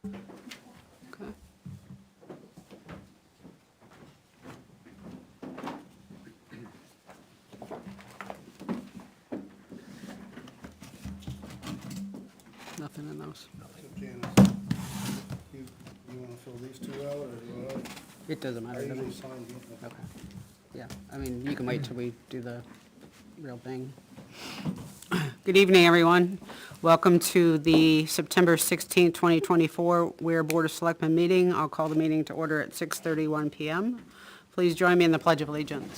Okay. Nothing in those. Janice, you want to fill these two out, or do you want? It doesn't I matter to me. usually sign these. Okay. Yeah, I mean, you can wait till we do the real thing. Good evening, everyone. Welcome to the September 16, 2024 Ware Board of Selectmen meeting. I'll call the meeting to order at 6:31 PM. Please join me in the Pledge of Allegiance.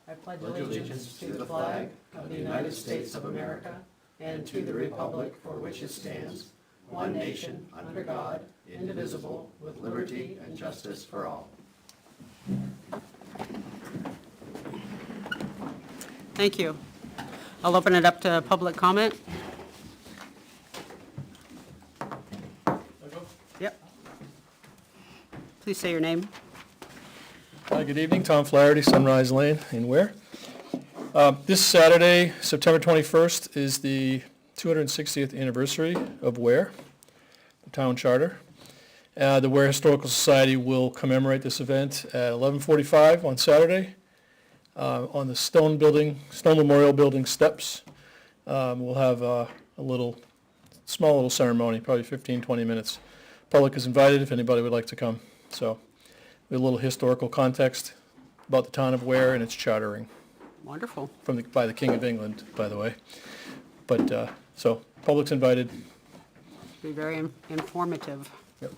I pledge allegiance to the flag of the United States of America and to the republic for which it stands, one nation, under God, indivisible, with liberty and justice for all. Thank you. I'll open it up to public comment. Yep. Please say your name. Hi, good evening. Tom Flaherty, Sunrise Lane in Ware. This Saturday, September 21st, is the 260th anniversary of Ware, the town charter. The Ware Historical Society will commemorate this event at 11:45 on Saturday on the Stone Memorial Building steps. We'll have a small little ceremony, probably 15, 20 minutes. Public is invited if anybody would like to come. So we have a little historical context about the town of Ware and its chartering. Wonderful. By the King of England, by the way. But, so, public's invited. Be very informative. Yep.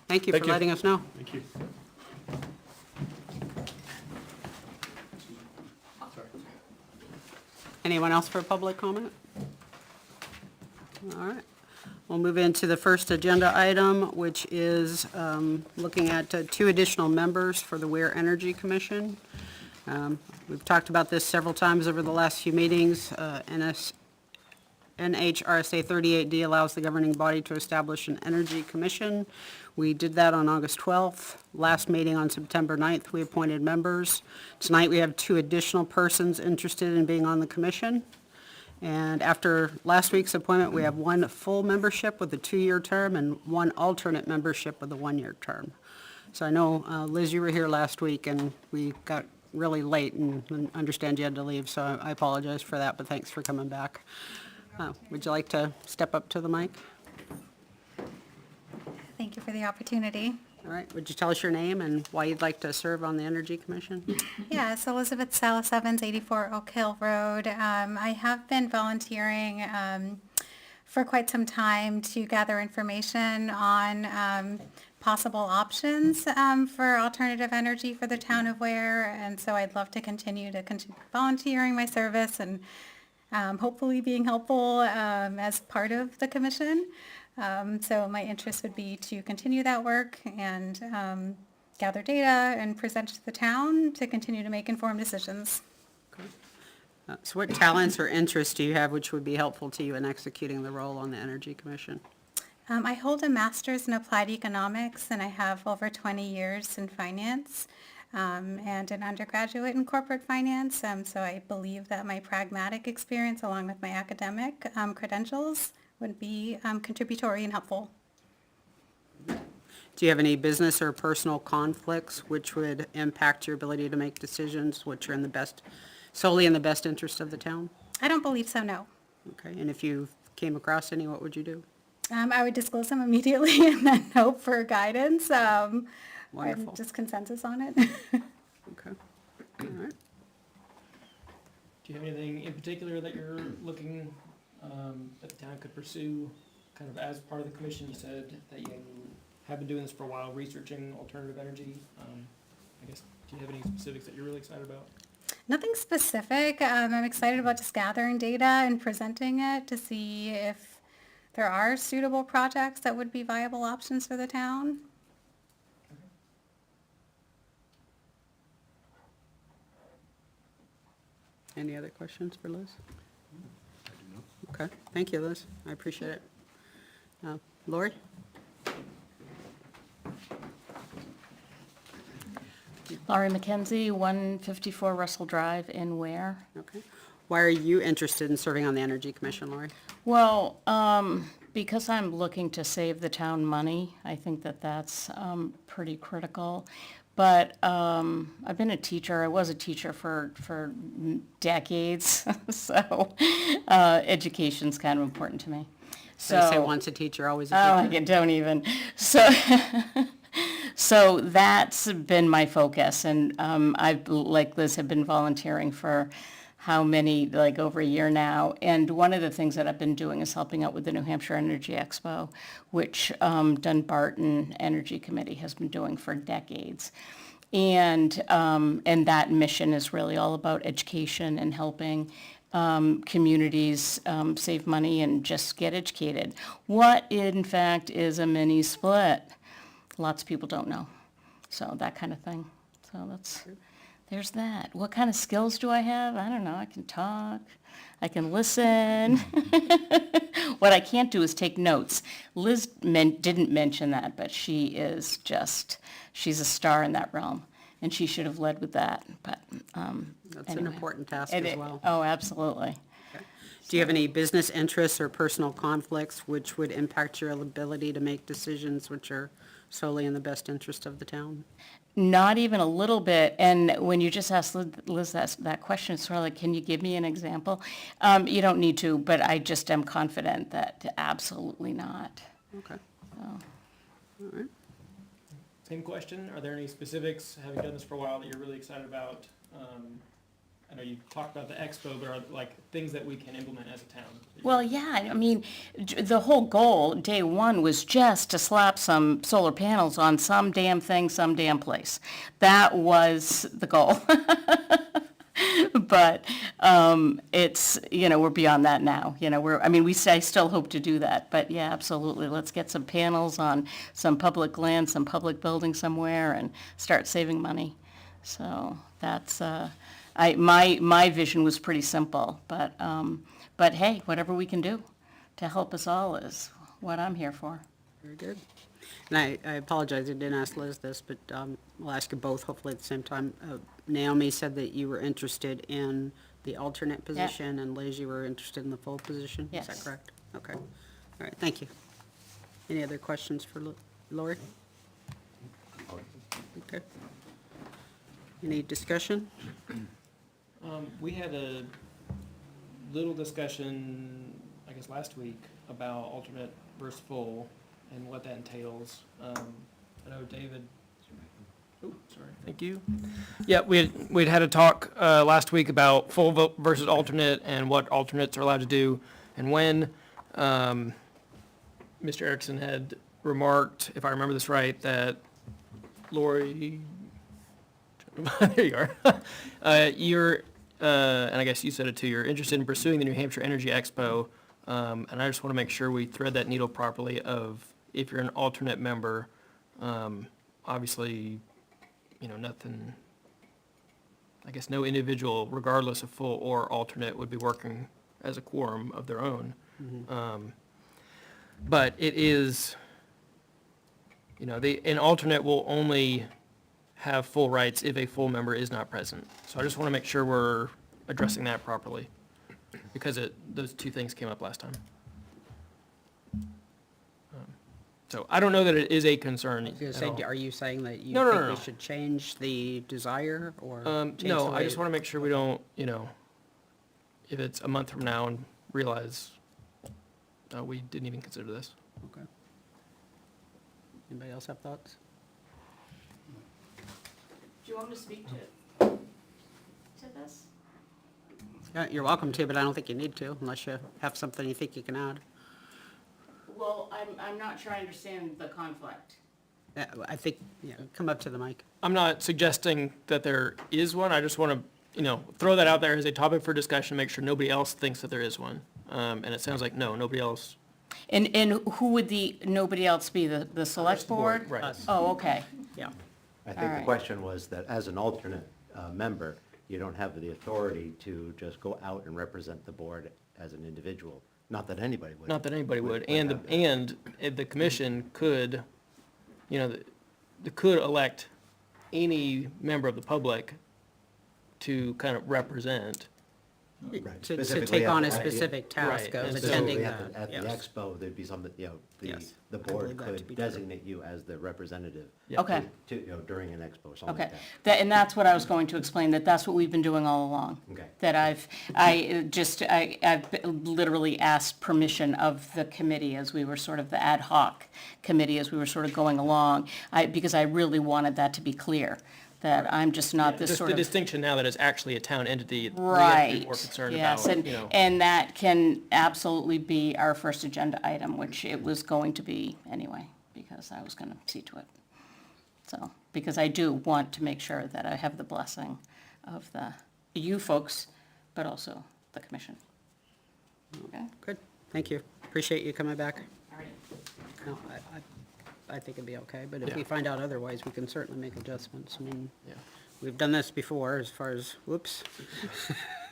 Thank you for letting us know. Thank you. Anyone else for public comment? All right. We'll move into the first agenda item, which is looking at two additional members for the Ware Energy Commission. We've talked about this several times over the last few meetings. NHRSA 38D allows the governing body to establish an energy commission. We did that on August 12th. Last meeting on September 9th, we appointed members. Tonight, we have two additional persons interested in being on the commission. And after last week's appointment, we have one full membership with a 2-year term and one alternate membership with a 1-year term. So I know, Liz, you were here last week, and we got really late, and understand you had to leave, so I apologize for that, but thanks for coming back. Would you like to step up to the mic? Thank you for the opportunity. All right, would you tell us your name and why you'd like to serve on the Energy Commission? Yes, Elizabeth Salas Evans, 84 Oak Hill Road. I have been volunteering for quite some time to gather information on possible options for alternative energy for the town of Ware, and so I'd love to continue volunteering my service and hopefully being helpful as part of the commission. So my interest would be to continue that work and gather data and present to the town to continue to make informed decisions. So what talents or interests do you have which would be helpful to you in executing the role on the Energy Commission? I hold a master's in applied economics, and I have over 20 years in finance and an undergraduate in corporate finance. So I believe that my pragmatic experience along with my academic credentials would be contributory and helpful. Do you have any business or personal conflicts which would impact your ability to make decisions which are solely in the best interest of the town? I don't believe so, no. Okay, and if you came across any, what would you do? I would disclose them immediately and then hope for guidance. Wonderful. And just consensus on it. Okay, all right. Do you have anything in particular that you're looking that the town could pursue kind of as part of the commission? You said that you have been doing this for a while, researching alternative energy. I guess, do you have any specifics that you're really excited about? Nothing specific. I'm excited about just gathering data and presenting it to see if there are suitable projects that would be viable options for the town. Any other questions for Liz? Okay, thank you, Liz. I appreciate it. Lori? Laurie McKenzie, 154 Russell Drive in Ware. Okay. Why are you interested in serving on the Energy Commission, Lori? Well, because I'm looking to save the town money, I think that that's pretty critical. But I've been a teacher. I was a teacher for decades, so education's kind of important to me. They say So, once a teacher, always a oh, teacher. don't even. So, so that's been my focus, and I've, like Liz, have been volunteering for how many, like over a year now. And one of the things that I've been doing is helping out with the New Hampshire Energy Expo, which Dunbarton Energy Committee has been doing for decades. And that mission is really all about education and helping communities save money and just get educated. What, in fact, is a mini split? Lots of people don't know. So that kind of thing. So there's that. What kind of skills do I have? I don't know. I can talk. I can listen. What I can't do is take notes. Liz didn't mention that, but she's a star in that realm. And she should have led with that, but That's an anyway. important task It as is. well. Oh, absolutely. Do you have any business interests or personal conflicts which would impact your ability to make decisions which are solely in the best interest of the town? Not even a little bit. And when you just asked Liz that question, it's sort of like, can you give me an example? You don't need to, but I just am confident that absolutely not. Okay. So, All right. Same question, are there any specifics, having done this for a while, that you're really excited about? I know you talked about the expo, but are like things that we can implement as a town? well, yeah, I mean, the whole goal, day one, was just to slap some solar panels on some damn thing, some damn place. That was the goal. But it's, we're beyond that now. I still hope to do that. But yeah, absolutely. Let's get some panels on some public land, some public building somewhere and start saving money. So that's, my vision was pretty simple. But hey, whatever we can do to help us all is what I'm here for. Very good. And I apologize, I didn't ask Liz this, but I'll ask you both hopefully at the same time. Naomi said that you were interested in the alternate position, and Liz, you were interested in the full position? Is Yes. that correct? Okay. All right, thank you. Any other questions for Lori? Okay. Any discussion? We had a little discussion, I guess, last week about alternate versus full and what that entails. I know David, oh, sorry, thank you. Yeah, we'd had a talk last week about full vote versus alternate and what alternates are allowed to do and when. Mr. Erickson had remarked, if I remember this right, that Lori, there you are. You're, and I guess you said it too, you're interested in pursuing the New Hampshire Energy Expo. And I just want to make sure we thread that needle properly of if you're an alternate member, obviously, nothing, I guess no individual, regardless of full or alternate, would be working as a quorum of their own. But it is, an alternate will only have full rights if a full member is not present. So I just want to make sure we're addressing that properly, because those two things came up last time. So I don't know that it is a concern I was gonna at say, all. are you saying that you No, think no, we no. should change the desire or? change the No, I way just want to make sure we don't, if it's a month from now and realize we didn't even consider this. Okay. Anybody else have thoughts? Do you want me to speak to this? Yeah, you're welcome to, but I don't think you need to unless you have something you think you can add. Well, I'm not sure I understand the conflict. I think, come up to the mic. I'm not suggesting that there is one. I just want to, throw that out there as a topic for discussion, make sure nobody else thinks that there is one. And it sounds like, no, nobody else. And who would nobody else be, the select board? Right. Us. Oh, okay. Yeah. I think the Alright. question was that as an alternate member, you don't have the authority to just go out and represent the board as an individual. Not that anybody would. Not that anybody would. have that. And the commission could, could elect any member of the public to kind of represent Right. to Specifically take at on the- a at the- specific task Right, of and attending Specifically that. at the Yes. expo, there'd be something, the Yes, I board believe that to could be true. designate you as the representative. Okay. During an expo, something Okay, like that. and that's what I was going to explain, that's what we've been doing all along. Okay. That I've literally asked permission of the committee as we were sort of the ad hoc committee as we were sort of going along, because I really wanted that to be clear, that I'm just not this Just sort the of. distinction now that it's actually a town entity, we have to be Right, more concerned yes, about, and, and that can absolutely be our first agenda item, which it was going to be anyway, because I was gonna see to it. So, because I do want to make sure that I have the blessing of you folks, but also the commission. Okay? Good, thank you. Appreciate you coming back. All right. No, I think it'd be okay, but if Yeah. we find out otherwise, we can certainly make adjustments. I mean, Yeah. we've done this before as far as, whoops.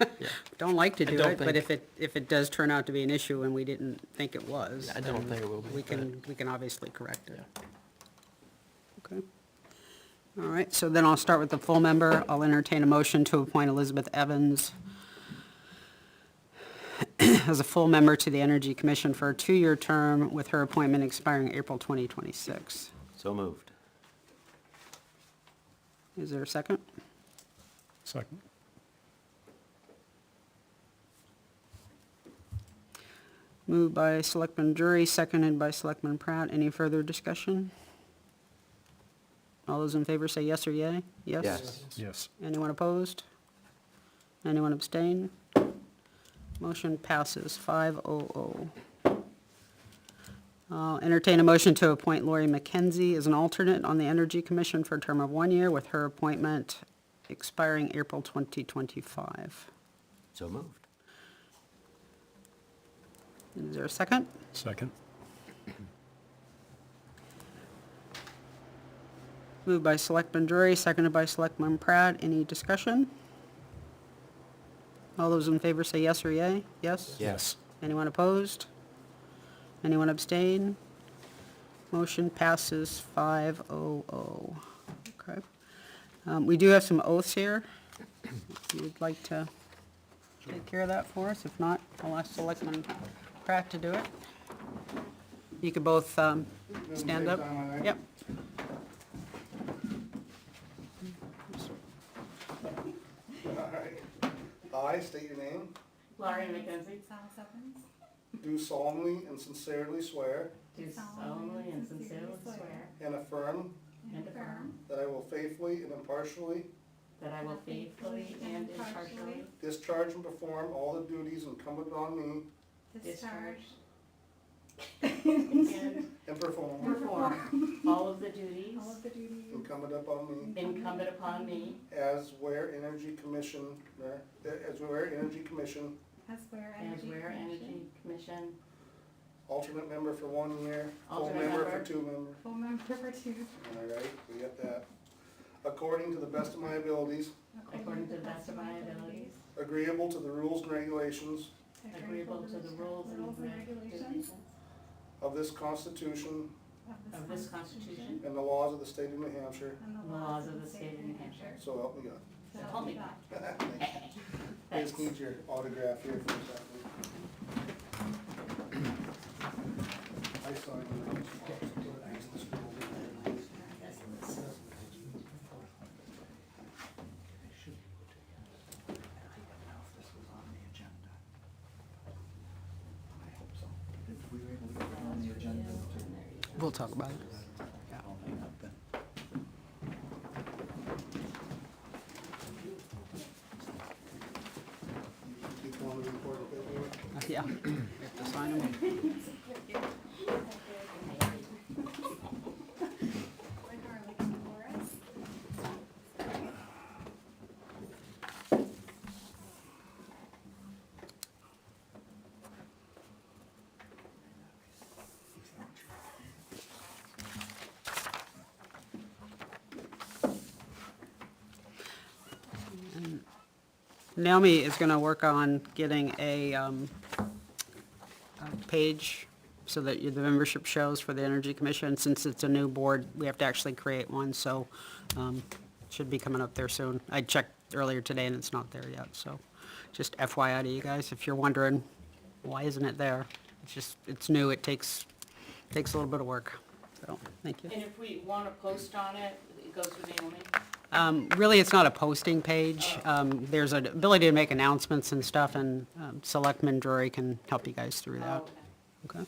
Yeah. Don't like to I do don't it, but think- if it does turn out to be an issue and we didn't think it was. I don't then think it will be, We but- can obviously correct it. Okay. All right, so then I'll start with the full member. I'll entertain a motion to appoint Elizabeth Evans as a full member to the Energy Commission for a 2-year term with her appointment expiring April 2026. So moved. Is there a second? Second. Moved by Selectman Drury, seconded by Selectman Pratt. Any further discussion? All those in favor say yes or yay? Yes? Yes. Yes. Anyone opposed? Anyone abstain? Motion passes 500. I'll entertain a motion to appoint Lori McKenzie as an alternate on the Energy Commission for a term of 1 year with her appointment expiring April 2025. So moved. Is there a second? Second. Moved by Selectman Drury, seconded by Selectman Pratt. Any discussion? All those in favor say yes or yay? Yes? Yes. Anyone opposed? Anyone abstain? Motion passes 500. Okay. We do have some oaths here. If you'd like to take care of that for us. If not, I'll ask Selectman Pratt to do it. You could both stand up. Yep. I state your name, Laurie McKenzie, do solemnly and sincerely swear do solemnly and sincerely swear and affirm and affirm that I will faithfully and impartially that I will faithfully and impartially discharge and perform all the duties incumbent on me discharge and perform perform all of the duties incumbent upon me incumbent upon me as Ware Energy Commissioner, as Ware Energy Commission, as Ware Energy Commission alternate member for 1 year, full Alternate member for member. 2 members. Full member for 2. All right, we got that. According to the best of my abilities, according to the best of my abilities, agreeable to the rules and regulations agreeable to the rules and regulations of this Constitution of this Constitution and the laws of the state of New Hampshire, and the laws of the state of New Hampshire. so help me God. So help me God. I just need your autograph here for a second. I signed it. We'll talk about it. Keep one of the important paperwork. Yeah, we have to sign them. Naomi is gonna work on getting a page so that the membership shows for the Energy Commission. Since it's a new board, we have to actually create one, so, should be coming up there soon. I checked earlier today and it's not there yet, so. Just FYI to you guys, if you're wondering, why isn't it there? It's new, it takes a little bit of work, so, thank you. And if we want to post on it, it goes with Naomi? Really, it's not a posting page. There's an ability to make announcements and stuff, and Selectman Drury can help you guys through that. Okay. Okay?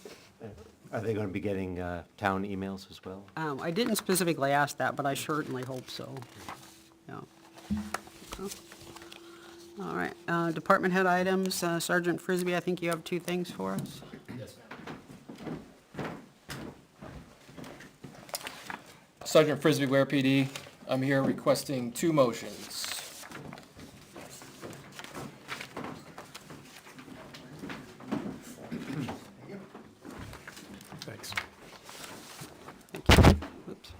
Are they going to be getting town emails as well? I didn't specifically ask that, but I certainly hope so. Yeah. Okay. All right, department head items, Sergeant Frisbee, I think you have 2 things for us. Yes, ma'am. Sergeant Frisbee, Ware PD. I'm here requesting 2 motions. Thanks. Thank you. Oops.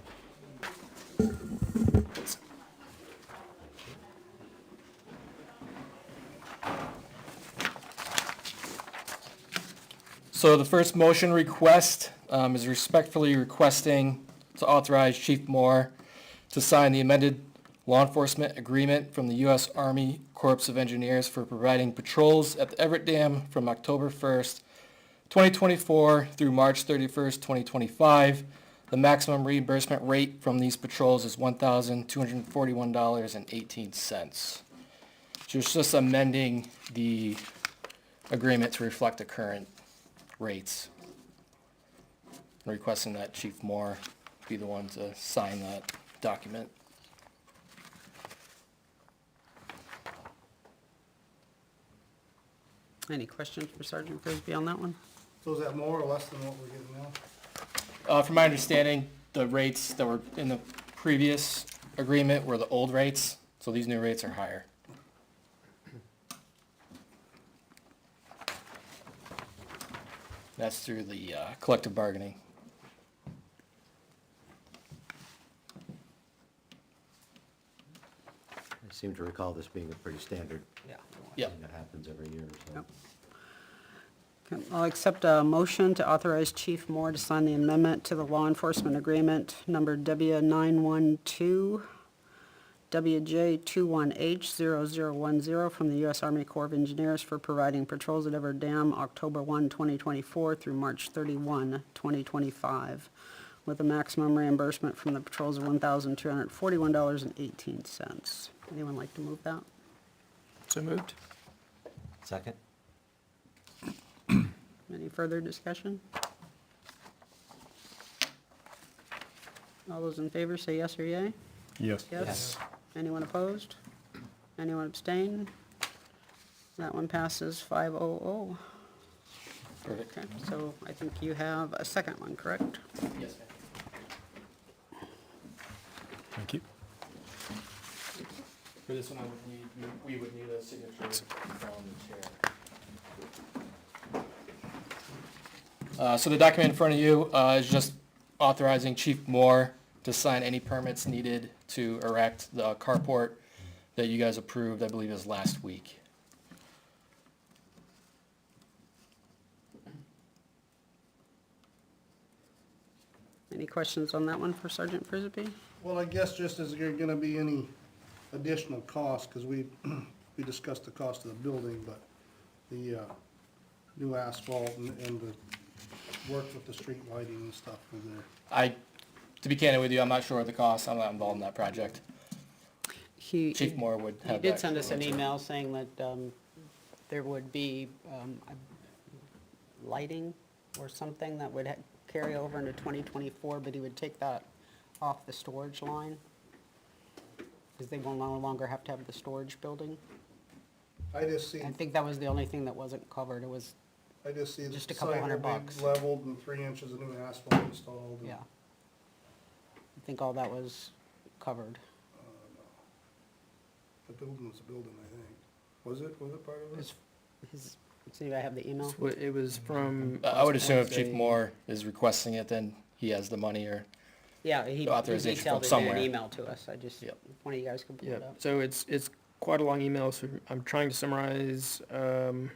So the first motion request is respectfully requesting to authorize Chief Moore to sign the amended law enforcement agreement from the U.S. Army Corps of Engineers for providing patrols at the Everett Dam from October 1st, 2024 through March 31st, 2025. The maximum reimbursement rate from these patrols is $1,241.18. So it's just amending the agreement to reflect the current rates. Requesting that Chief Moore be the one to sign that document. Any questions for Sergeant Frisbee on that one? So is that more or less than what we're getting now? From my understanding, the rates that were in the previous agreement were the old rates, so these new rates are higher. That's through the collective bargaining. I seem to recall this being a pretty standard Yep. thing that happens every year or so. Yep. Okay, I'll accept a motion to authorize Chief Moore to sign the amendment to the law enforcement agreement number W912 WJ21H0010 from the U.S. Army Corps of Engineers for providing patrols at Everett Dam October 1, 2024 through March 31, 2025, with a maximum reimbursement from the patrols of $1,241.18. Anyone like to move that? So moved. Second? Any further discussion? All those in favor say yes or yay? Yes. Yes. Anyone opposed? Anyone abstain? That one passes 500. Perfect. Okay, so I think you have a second one, correct? Yes, ma'am. Thank you. For this one, we would need a signature from the chair. So the document in front of you is just authorizing Chief Moore to sign any permits needed to erect the carport that you guys approved, I believe it was last week. Any questions on that one for Sergeant Frisbee? Well, I guess just is there gonna be any additional cost, because we discussed the cost of the building, but the new asphalt and the work with the street lighting and stuff over there. To be candid with you, I'm not sure of the cost, I'm not involved in that project. Chief Moore would He have did that send us an answer. email saying that there would be lighting or something that would carry over into 2024, but he would take that off the storage line, because they will no longer have to have the storage building. I just see, I think that was the only thing that wasn't covered. It was, just a just a couple site will $100 be bucks. leveled and 3 inches of new asphalt installed. and- yeah. I think all that was covered. The building was a building, I think. Was it part of it? Let's see if I have the email. So it was from. I would last assume if Chief Wednesday. Moore is requesting it, then he has the money, or, Yeah, he authorization detailed from it in an somewhere. email to us. I just, Yep. if one of you guys can pull Yeah, it up. so it's quite a long email, so I'm trying to summarize, so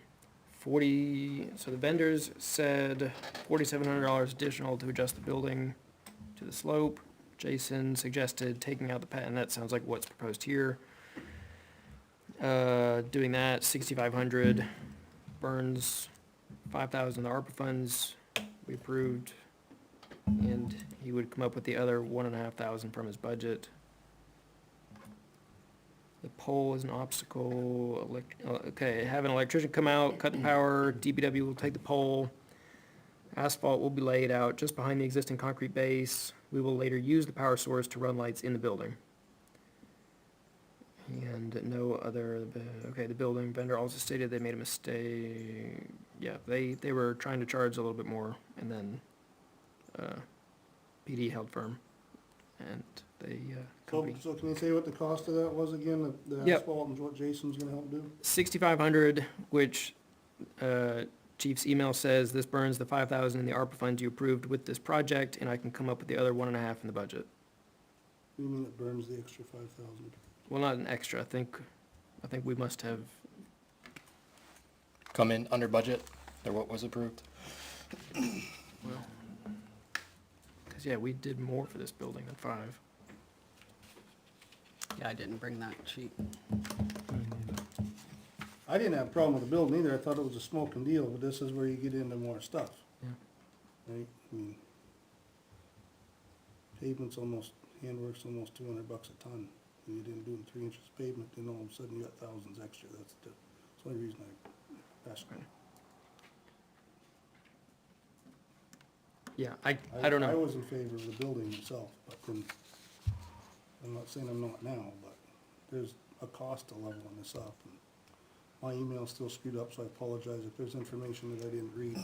the vendors said $4,700 additional to adjust the building to the slope. Jason suggested taking out the pad, and that sounds like what's proposed here. Doing that, 6,500. Burns, 5,000, the ARPA funds, we approved. And he would come up with the other 1,500 from his budget. The pole is an obstacle, okay, have an electrician come out, cut the power, DPW will take the pole. Asphalt will be laid out just behind the existing concrete base. We will later use the power source to run lights in the building. And no other, okay, the building vendor also stated they made a mistake. Yeah, they were trying to charge a little bit more, and then, PD held firm, and they, company. So can you say what the cost of that was again, the Yep. asphalt and what Jason's gonna help do? 6,500, which, Chief's email says, this burns the 5,000 in the ARPA funds you approved with this project, and I can come up with the other 1.5 in the budget. You mean it burns the extra 5,000? Well, not an extra, I think we must have, Come in under budget, or what was approved? well, because, yeah, we did more for this building than 5. Yeah, I didn't bring that sheet. I didn't have a problem with the building either, I thought it was a smoking deal, but this is where you get into more stuff, Yeah. right? I mean, pavement's almost, handwork's almost $200 a ton. And you didn't do it in 3 inches of pavement, then all of a sudden you got thousands extra, that's the only reason I asked. Yeah, I don't I know. was in favor of the building myself, but then, I'm not saying I'm not now, but there's a cost to leveling this up. And my email's still screwed up, so I apologize if there's information that I didn't read.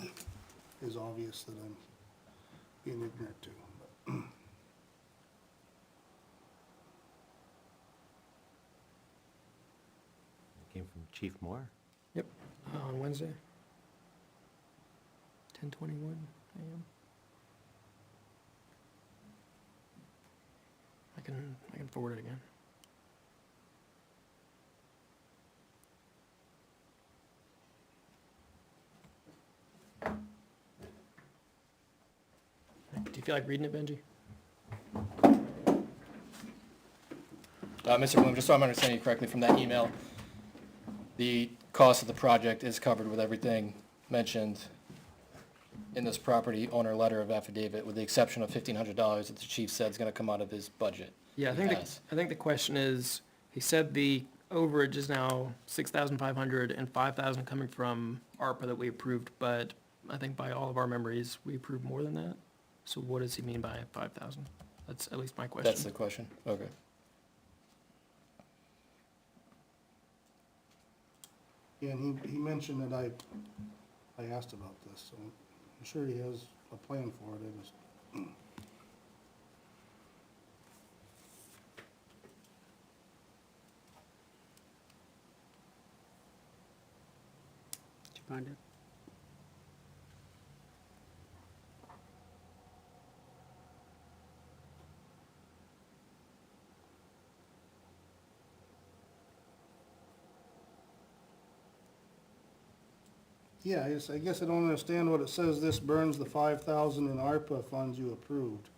It's obvious that I'm being ignorant to. But Came from Chief Moore. Yep, on Wednesday. 10:21 a.m. I can forward it again. Do you feel like reading it, Benji? Mr. Bloom, just so I'm understanding you correctly from that email, the cost of the project is covered with everything mentioned in this property owner letter of affidavit, with the exception of $1,500 that the chief said is gonna come out of his budget. Yeah, I think the question is, he said the overage is now 6,500 and 5,000 coming from ARPA that we approved, but I think by all of our memories, we approved more than that. So what does he mean by 5,000? That's at least my question. That's the question, okay. yeah, and he mentioned that I asked about this, so I'm sure he has a plan for it. I just, Did you find it? yeah, I guess I don't understand what it says, this burns the 5,000 in ARPA funds you approved.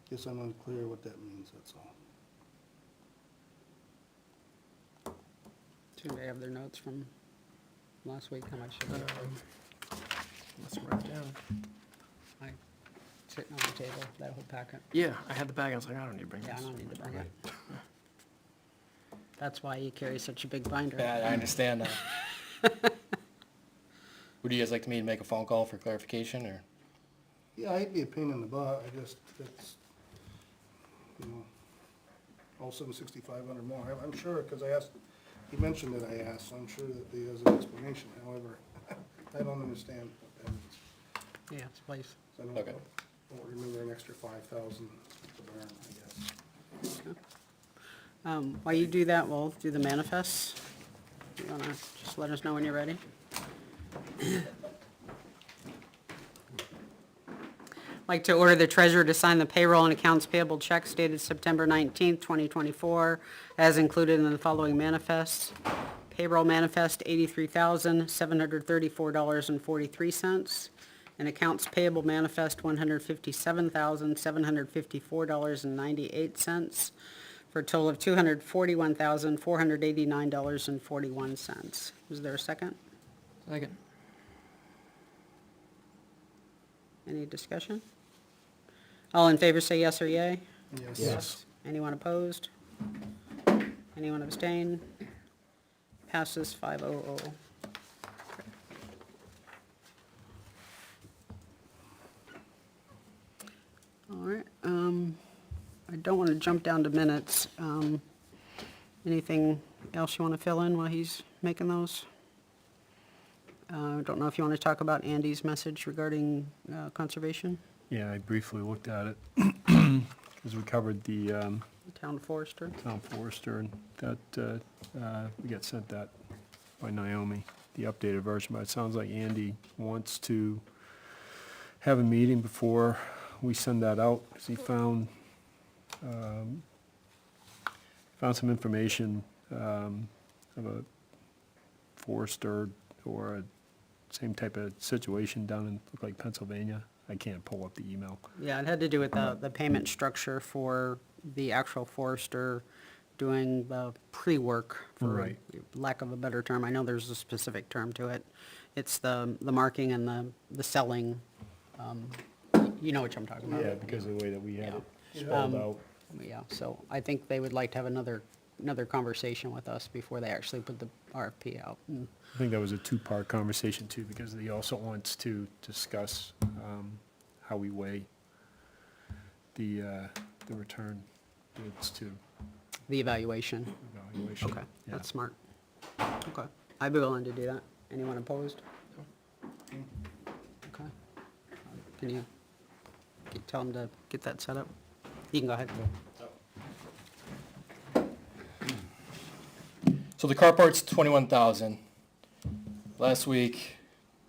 Guess I'm unclear what that means, that's all. Do they have their notes from last week, how much? Let's write it down. I sitting on the table, that whole packet. Yeah, I had the bag, I was like, I don't need to bring Yeah, I this. don't need to bring it. That's why you carry such a big binder. Yeah, I understand that. Would you guys like me to make a phone call for clarification, or? Yeah, I'd be a pain in the butt, I just, it's, you know, all of a sudden 6,500 more, I'm sure, because I asked, he mentioned that I asked, so I'm sure that he has an explanation, however, I don't understand what that means. Yes, please. So I Okay. don't remember an extra 5,000 to burn, I guess. While you do that, we'll do the manifests. You wanna just let us know when you're ready? Like to order the treasurer to sign the payroll and accounts payable checks dated September 19th, 2024, as included in the following manifests. Payroll manifest, $83,734.43, and accounts payable manifest, $157,754.98. for a total of $241,489.41. Is there a second? Second. Any discussion? All in favor say yes or yay. Yes. Anyone opposed? Anyone abstain? Passes 500. All right, I don't want to jump down to minutes. Anything else you want to fill in while he's making those? Don't know if you want to talk about Andy's message regarding conservation, Yeah, I briefly looked at it, because we covered the town forester. town forester, and that, we got sent that by Naomi, the updated version, but it sounds like Andy wants to have a meeting before we send that out, because he found some information of a forester or a same type of situation down in, looked like Pennsylvania. I can't pull up the email. Yeah, it had to do with the payment structure for the actual forester doing the pre-work, for Right. lack of a better term. I know there's a specific term to it. It's the marking and the selling, you know what I'm talking about. Yeah, because of the way that we had it Yeah. spelled out. Yeah, so I think they would like to have another conversation with us before they actually put the RFP out. I think that was a two-part conversation too, because he also wants to discuss how we weigh the return bids to The evaluation. evaluation. Okay, Yeah. that's smart. Okay, I'd be willing to do that. Anyone opposed? Okay. Can you tell them to get that set up? You can go ahead. So the carport's 21,000. Last week,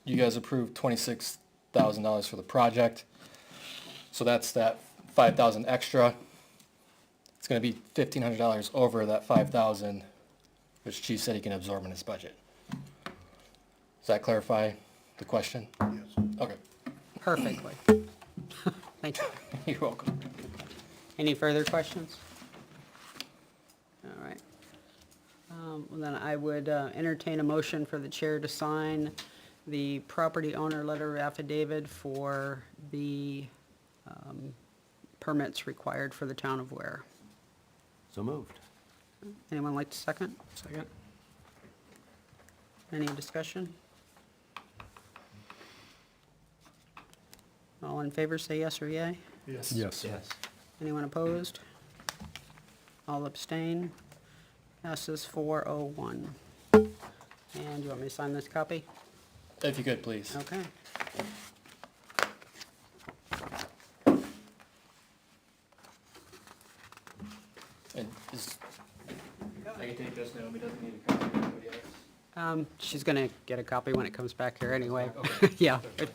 you guys approved $26,000 for the project. So that's that 5,000 extra. It's gonna be $1,500 over that 5,000, which Chief said he can absorb in his budget. Does that clarify the question? Yes. Okay, Perfectly. Thank you. you're welcome. Any further questions? All right. Well, then I would entertain a motion for the chair to sign the property owner letter of affidavit for the permits required for the town of Ware. So moved. Anyone like to second? Second. Any discussion? All in favor, say yes or yay. Yes. Yes. Yes. Anyone opposed? All abstain? Passes 401. And you want me to sign this copy? If you could, please. Okay. And I can take this, Naomi doesn't need a copy. Anybody else? She's gonna get a copy when it comes back here anyway. Yeah, but,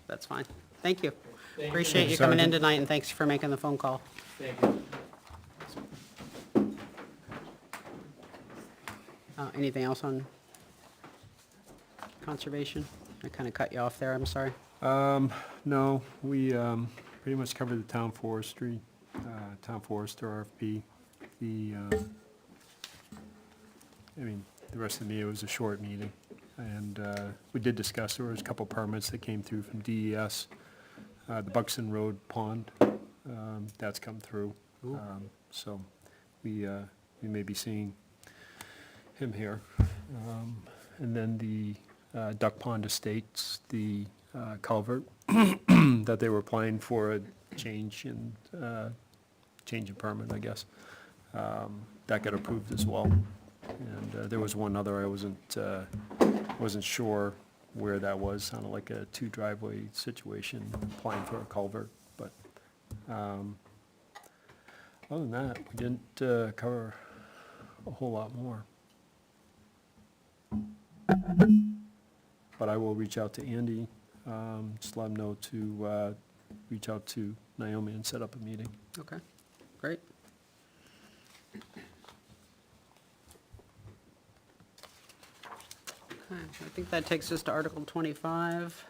that's fine. Thank you. Thank you. Appreciate you coming in tonight, and thanks for making the phone call. Thank you. Anything else on conservation? I kinda cut you off there, I'm sorry. No, we pretty much covered the town forestry, town forester RFP. The rest of the meeting was a short meeting, and we did discuss, there was a couple permits that came through from DES. The Buxton Road Pond, that's come through. Ooh. So we may be seeing him here. And then the Duck Pond Estates, the culvert that they were applying for a change in permit, I guess. That got approved as well. And there was one other, I wasn't sure where that was, sounded like a two driveway situation, applying for a culvert, but other than that, we didn't cover a whole lot more. But I will reach out to Andy, just let him know to reach out to Naomi and set up a meeting. Okay, great. Okay, I think that takes us to Article 25.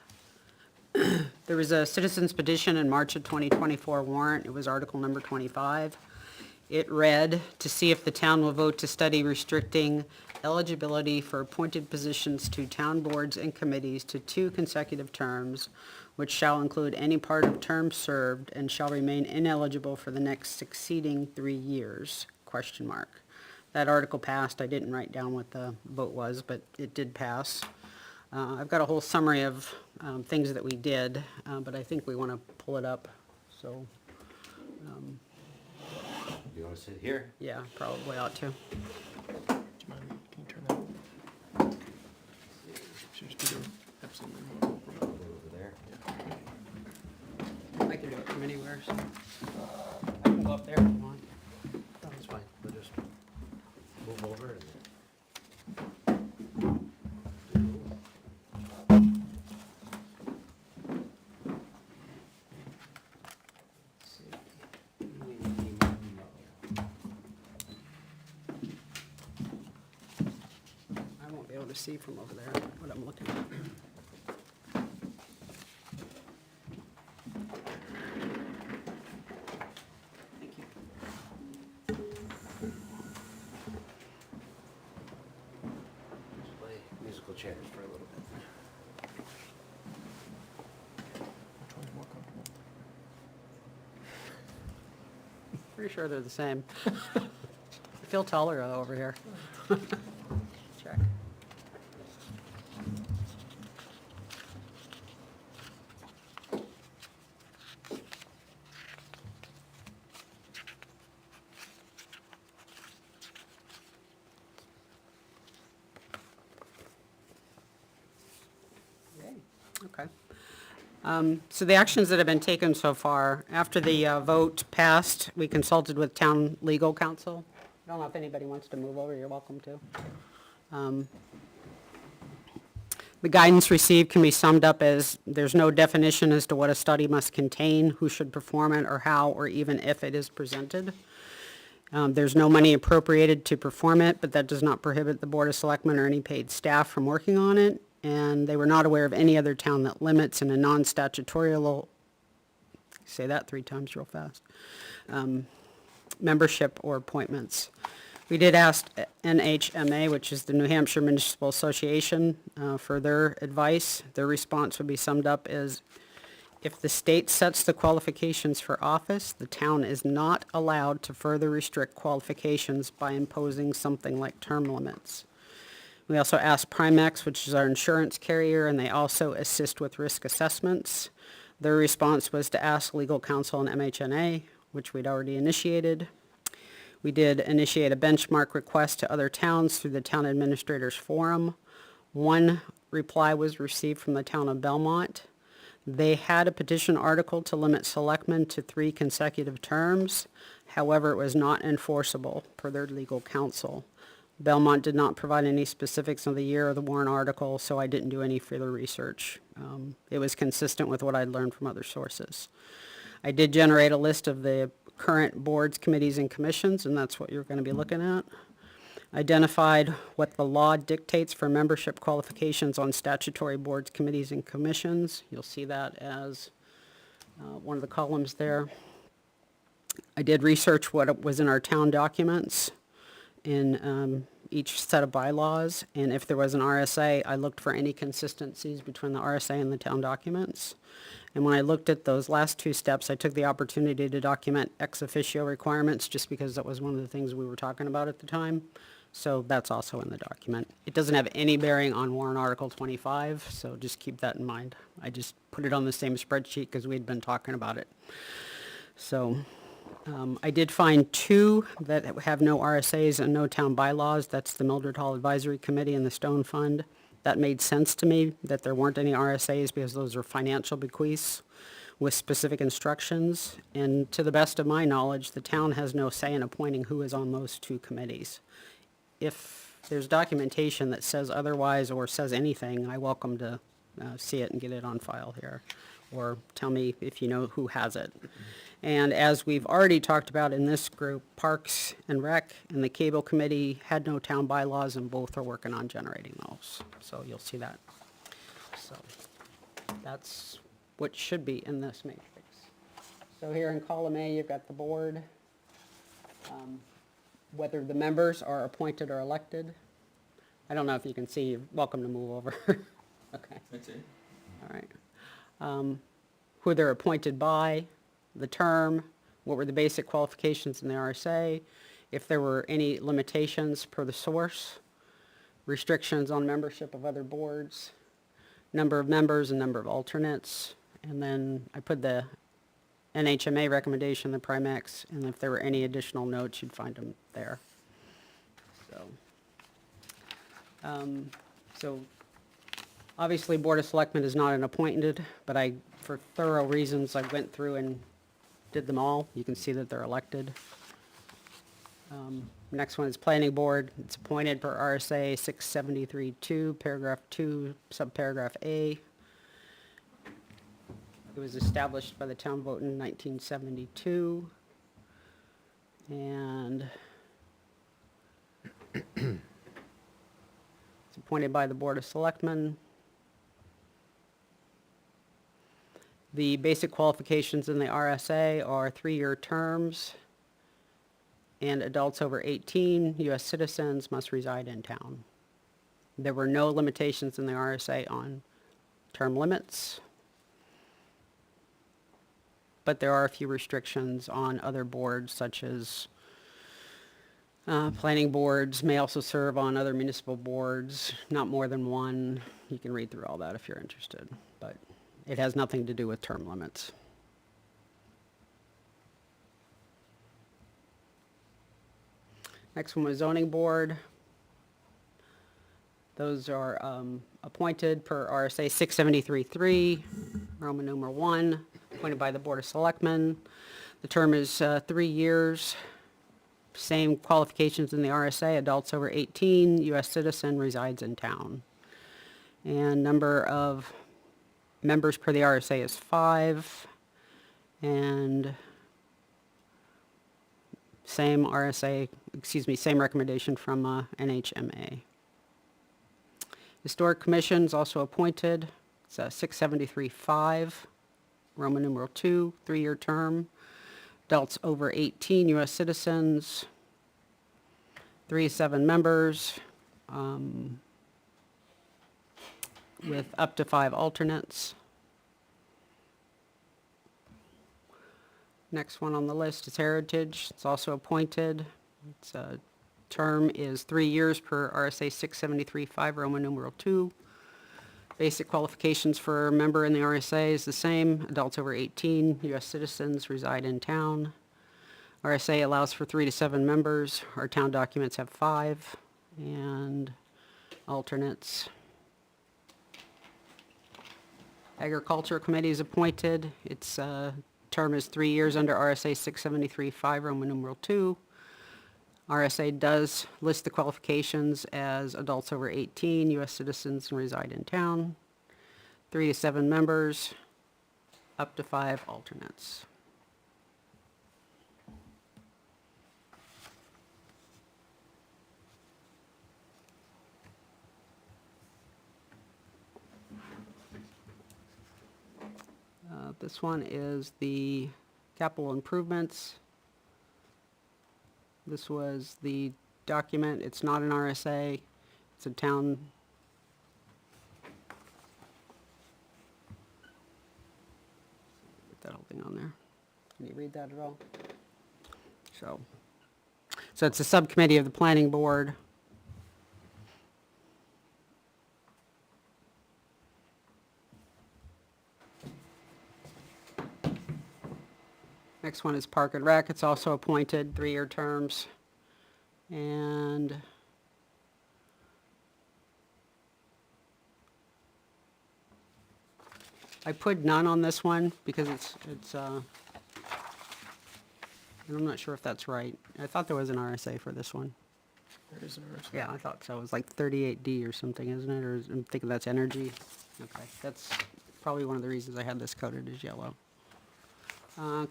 There was a citizen's petition in March of 2024 warrant. It was Article number 25. It read, "To see if the town will vote to study restricting eligibility for appointed positions to town boards and committees to 2 consecutive terms, which shall include any part of term served and shall remain ineligible for the next succeeding 3 years, question mark." That article passed. I didn't write down what the vote was, but it did pass. I've got a whole summary of things that we did, but I think we want to pull it up, so, You want to sit here? yeah, probably ought to. Do you mind, can you turn that? Should just be the absolute remote. Over there. I can do it from anywhere, so. I can go up there if you want. No, it's fine, we'll just move over and. I won't be able to see from over there what I'm looking at. Thank you. Just play musical chairs for a little bit. Which one's more comfortable? Pretty sure they're the same. I feel taller though over here. Check. Okay. So the actions that have been taken so far, after the vote passed, we consulted with town legal counsel. I don't know if anybody wants to move over, you're welcome to. The guidance received can be summed up as, there's no definition as to what a study must contain, who should perform it, or how, or even if it is presented. There's no money appropriated to perform it, but that does not prohibit the Board of Selectmen or any paid staff from working on it. And they were not aware of any other town that limits in a non-statutorial, say that 3 times real fast, membership or appointments. We did ask NHMA, which is the New Hampshire Municipal Association, for their advice. Their response would be summed up as, if the state sets the qualifications for office, the town is not allowed to further restrict qualifications by imposing something like term limits. We also asked Primex, which is our insurance carrier, and they also assist with risk assessments. Their response was to ask legal counsel and MHNA, which we'd already initiated. We did initiate a benchmark request to other towns through the Town Administrators Forum. One reply was received from the town of Belmont. They had a petition article to limit selectmen to 3 consecutive terms. However, it was not enforceable per their legal counsel. Belmont did not provide any specifics of the year of the warrant article, so I didn't do any further research. It was consistent with what I'd learned from other sources. I did generate a list of the current boards, committees, and commissions, and that's what you're going to be looking at. Identified what the law dictates for membership qualifications on statutory boards, committees, and commissions. You'll see that as one of the columns there. I did research what was in our town documents in each set of bylaws, and if there was an RSA, I looked for any consistencies between the RSA and the town documents. And when I looked at those last 2 steps, I took the opportunity to document ex officio requirements, just because that was one of the things we were talking about at the time. So that's also in the document. It doesn't have any bearing on warrant article 25, so just keep that in mind. I just put it on the same spreadsheet because we'd been talking about it. So I did find 2 that have no RSAs and no town bylaws. That's the Mildred Hall Advisory Committee and the Stone Fund. That made sense to me, that there weren't any RSAs, because those are financial bequeaths with specific instructions. And to the best of my knowledge, the town has no say in appointing who is on those 2 committees. If there's documentation that says otherwise or says anything, I welcome to see it and get it on file here. Or tell me if you know who has it. And as we've already talked about in this group, Parks and Rec and the Cable Committee had no town bylaws, and both are working on generating those. So you'll see that. So that's what should be in this matrix. So here in column A, you've got the board. Whether the members are appointed or elected. I don't know if you can see, you're welcome to move over. Okay, That's it. all right. Who they're appointed by, the term, what were the basic qualifications in the RSA, if there were any limitations per the source, restrictions on membership of other boards, number of members and number of alternates, and then I put the NHMA recommendation, the Primex, and if there were any additional notes, you'd find them there. So obviously, Board of Selectmen is not an appointed, but for thorough reasons, I went through and did them all. You can see that they're elected. Next one is Planning Board. It's appointed per RSA 673-2, paragraph 2, subparagraph A. It was established by the town vote in 1972. And it's appointed by the Board of Selectmen. The basic qualifications in the RSA are 3-year terms, and adults over 18, U.S. citizens, must reside in town. There were no limitations in the RSA on term limits, but there are a few restrictions on other boards, such as planning boards may also serve on other municipal boards, not more than one. You can read through all that if you're interested, but it has nothing to do with term limits. Next one was zoning board. Those are appointed per RSA 673-3, Roman numeral 1, appointed by the Board of Selectmen. The term is 3 years. Same qualifications in the RSA, adults over 18, U.S. citizen, resides in town. And number of members per the RSA is 5. And same recommendation from NHMA. Historic Commission is also appointed. It's 673-5, Roman numeral 2, 3-year term. Adults over 18, U.S. citizens, 3 to 7 members, with up to 5 alternates. Next one on the list is Heritage. It's also appointed. Its term is 3 years per RSA 673-5, Roman numeral 2. Basic qualifications for a member in the RSA is the same. Adults over 18, U.S. citizens, reside in town. RSA allows for 3 to 7 members. Our town documents have 5, and alternates. Agriculture Committee is appointed. Its term is 3 years under RSA 673-5, Roman numeral 2. RSA does list the qualifications as adults over 18, U.S. citizens, and reside in town. 3 to 7 members, up to 5 alternates. This one is the capital improvements. This was the document. It's not an RSA. It's a town. Put that whole thing on there. Can you read that at all? So it's a subcommittee of the planning board. Next one is Park and Rec. It's also appointed, 3-year terms. And I put none on this one because I'm not sure if that's right. I thought there was an RSA for this one. There is an RSA. Yeah, I thought so. It was like 38D or something, isn't it? Or I'm thinking that's energy. Okay, that's probably one of the reasons I had this coded as yellow.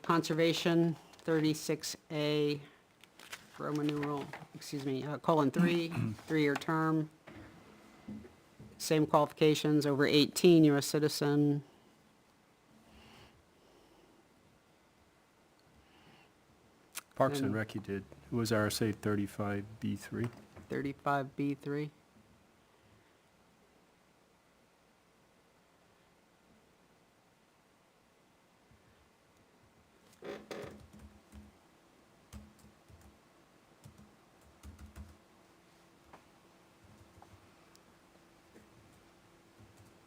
Conservation, 36A, Roman numeral, colon 3, 3-year term. Same qualifications, over 18, U.S. citizen. Parks and And- Rec you did. It was RSA 35B3. 35B3.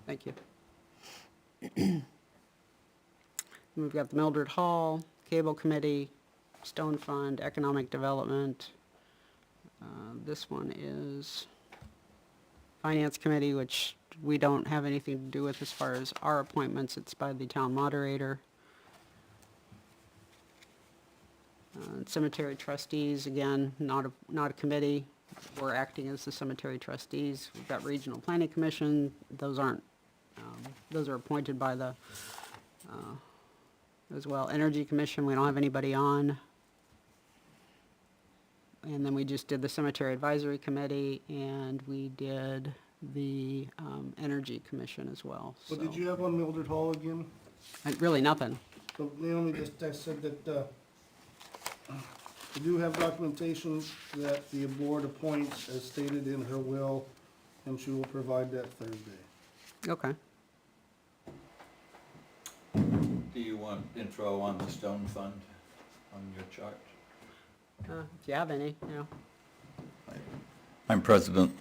Thank you. We've got the Mildred Hall, Cable Committee, Stone Fund, Economic Development. This one is Finance Committee, which we don't have anything to do with as far as our appointments. It's by the town moderator. Cemetery trustees, again, not a committee. We're acting as the cemetery trustees. We've got Regional Planning Commission. Those aren't, those are appointed by the, as well. Energy Commission, we don't have anybody on. And then we just did the Cemetery Advisory Committee, and we did the Energy Commission as well. What did So- you have on Mildred Hall again? Really nothing. So Naomi just said that, we do have documentation that the board appoints as stated in her will, and she will provide that Thursday. Okay. Do you want intro on the Stone Fund on your chart? If you have any, yeah. I'm president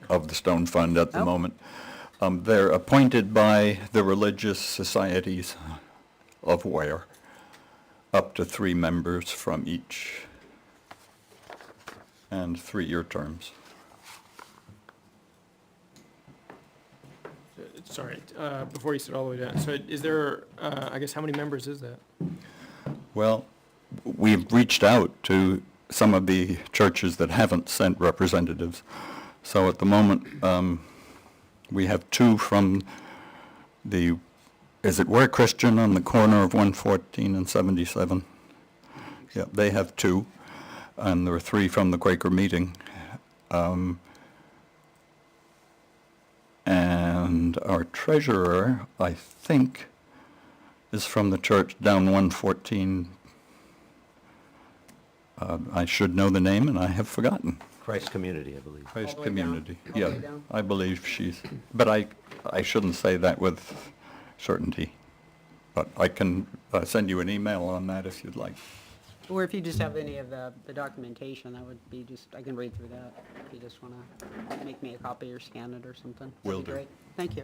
of the Stone Fund at the Oh. moment. They're appointed by the religious societies of Ware, up to 3 members from each, and 3-year terms. Sorry, before you sit all the way down, so is there, I guess, how many members is that? Well, we've reached out to some of the churches that haven't sent representatives. So at the moment, we have 2 from the, is it Ware Christian on the corner of 114 and 77? Yeah, they have 2, and there are 3 from the Quaker meeting. And our treasurer, I think, is from the church down 114. I should know the name, and I have forgotten. Christ Community, I believe. Christ the way down? Community, All the yeah. way down? I believe she's, but I shouldn't say that with certainty. But I can send you an email on that if you'd like. Or if you just have any of the documentation, that would be just, I can read through that. If you just want to make me a copy or scan it or something. that'd Will be do. great. Thank you.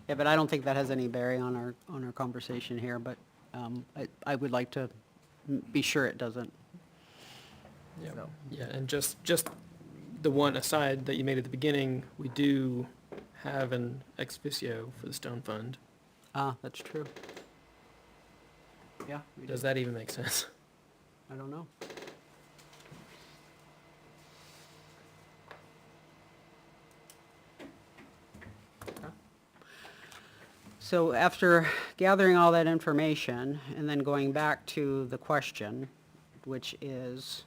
Yeah, but I don't think that has any bearing on our conversation here, but I would like to be sure it doesn't. Yeah, So- yeah, and just the one aside that you made at the beginning, we do have an ex officio for the Stone Fund. That's true. Yeah, we Does do. that even make sense? I don't know. Okay. So after gathering all that information and then going back to the question, which is,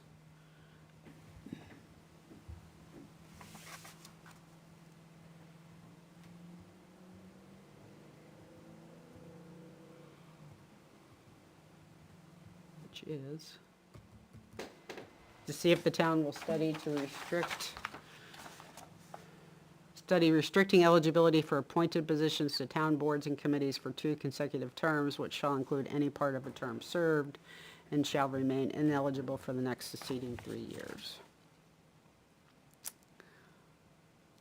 to see if the town will study restricting eligibility for appointed positions to town boards and committees for 2 consecutive terms, which shall include any part of a term served, and shall remain ineligible for the next succeeding 3 years.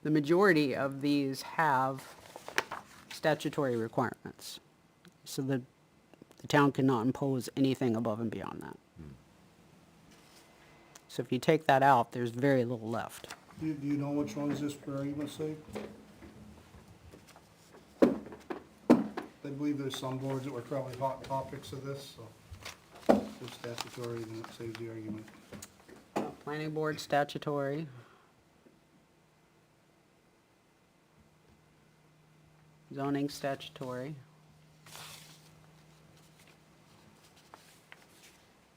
The majority of these have statutory requirements, so the town cannot impose anything above and beyond that. So if you take that out, there's very little left. Do you know which one is this for argument's sake? I believe there's some boards that were probably hot topics of this, so if it's statutory, then it saves the argument. Planning board statutory. Zoning statutory.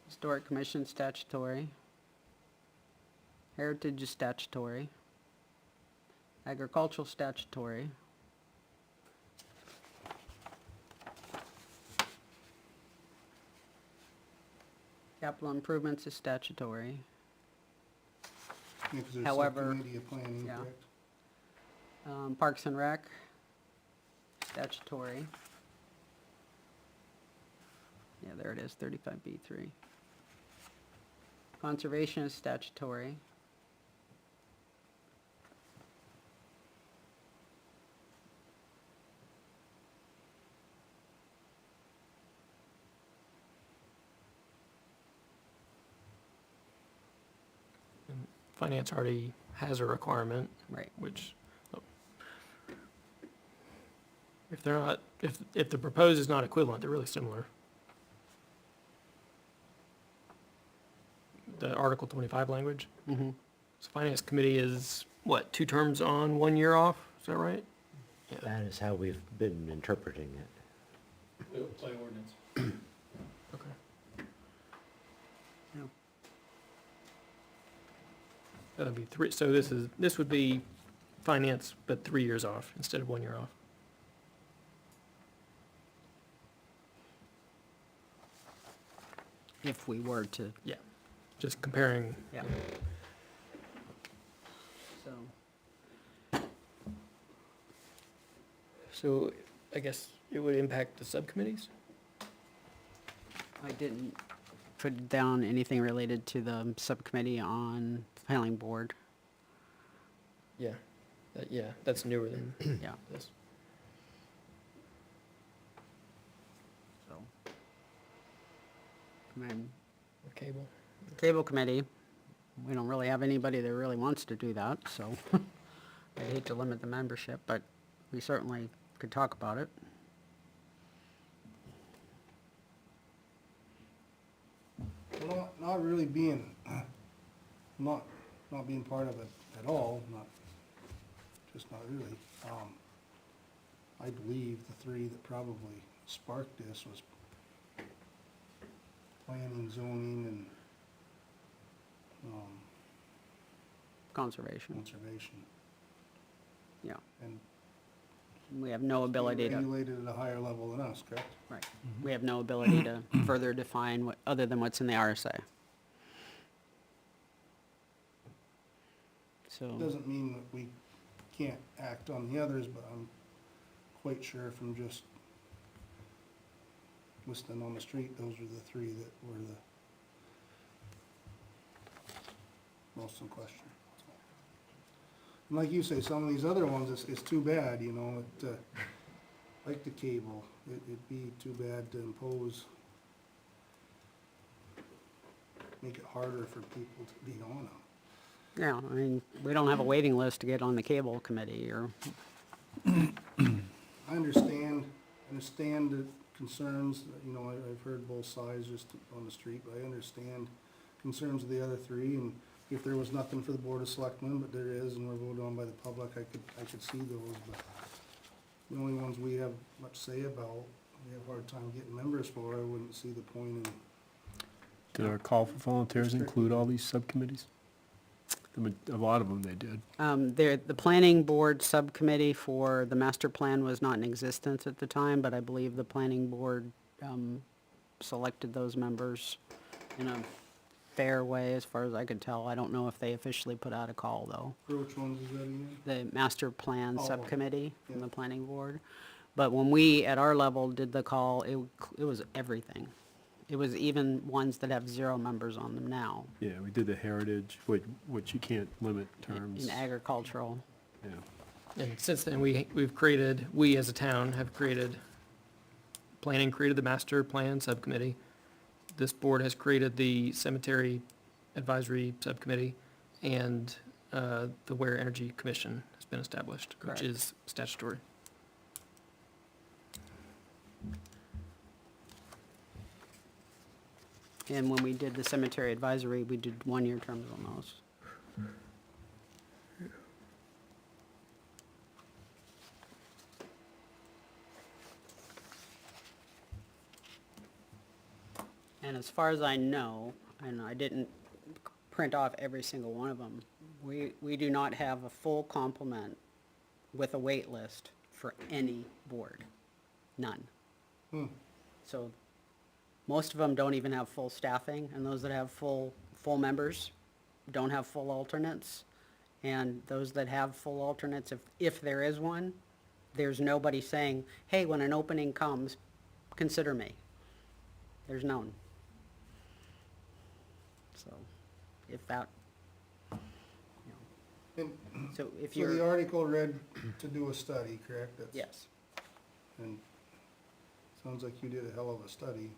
Historic Commission statutory. Heritage is statutory. Agricultural statutory. Capital improvements is statutory. Yeah, 'cause there's However, subcommittee of planning, yeah. correct? Parks and Rec, statutory. Yeah, there it is, 35B3. Conservation is statutory. Finance already has a requirement, Right. which, if they're not, if the proposed is not equivalent, they're really similar. The Article 25 language. Mm-hmm. So Finance Committee is, what, 2 terms on, 1 year off? Is that right? Yeah. That is how we've been interpreting it. Play ordinance. Okay. Yeah. That'd be 3, so this would be finance, but 3 years off instead of 1 year off. If we were to, Yeah, just comparing. yeah. So, So I guess it would impact the subcommittees? I didn't put down anything related to the subcommittee on planning board, Yeah, yeah, that's newer than yeah, this. so. I mean, Or cable. Cable committee, we don't really have anybody that really wants to do that, so I'd hate to limit the membership, but we certainly could talk about it. Well, not really being, not being part of it at all, just not really. I believe the 3 that probably sparked this was planning, zoning, and, Conservation, conservation. yeah. And We have no ability to, regulated at a higher level than us, correct? right, we have no ability to further define what, other than what's in the RSA. So, Doesn't mean that we can't act on the others, but I'm quite sure from just listening on the street, those are the 3 that were the most in question. And like you say, some of these other ones, it's too bad, you know, like the cable, it'd be too bad to impose, make it harder for people to be on them. yeah, I mean, we don't have a waiting list to get on the cable committee, or, I understand the concerns, you know, I've heard both sides just on the street, but I understand concerns of the other 3, and if there was nothing for the Board of Selectmen, but there is, and we're voted on by the public, I could see those, but the only ones we have much say about, we have a hard time getting members for, I wouldn't see the point in. Did our call for volunteers include all these subcommittees? A lot of them they did. the planning board subcommittee for the master plan was not in existence at the time, but I believe the planning board, selected those members in a fair way, as far as I could tell. I don't know if they officially put out a call, though. For which ones is that again? The master plan Oh, subcommittee from yeah. the planning board. But when we, at our level, did the call, it was everything. It was even ones that have 0 members on them now, Yeah, we did the heritage, which you can't limit terms. in agricultural. Yeah. And since then, we as a town have created the master plan subcommittee. This board has created the cemetery advisory subcommittee, and the Ware Energy Commission has been established, Correct. which is statutory. And when we did the cemetery advisory, we did 1-year terms on those. And as far as I know, and I didn't print off every single one of them, we do not have a full complement with a wait list for any board. None. Hmm. So Most of them don't even have full staffing, and those that have full members don't have full alternates. And those that have full alternates, if there is one, there's nobody saying, hey, when an opening comes, consider me. There's none. So, if that, And so if so you're. the article read to do a study, correct? That's- Yes. And sounds like you did a hell of a study.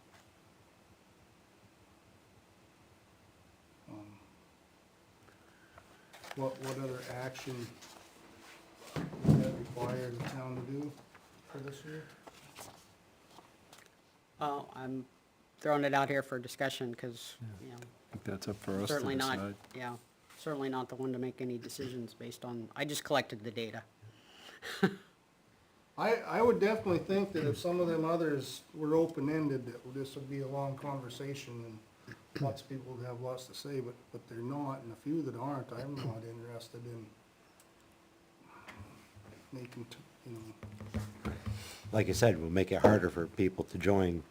What other action would that require the town to do for this year? I'm throwing it out here for discussion, because, you know, I think that's up for us to certainly not, decide. yeah, certainly not the one to make any decisions based on, I just collected the data. I would definitely think that if some of them others were open-ended, that this would be a long conversation, and lots of people would have lots to say, but they're not, and a few that aren't, I'm not interested in making, you know. Like I said, we'll make it harder for people to join.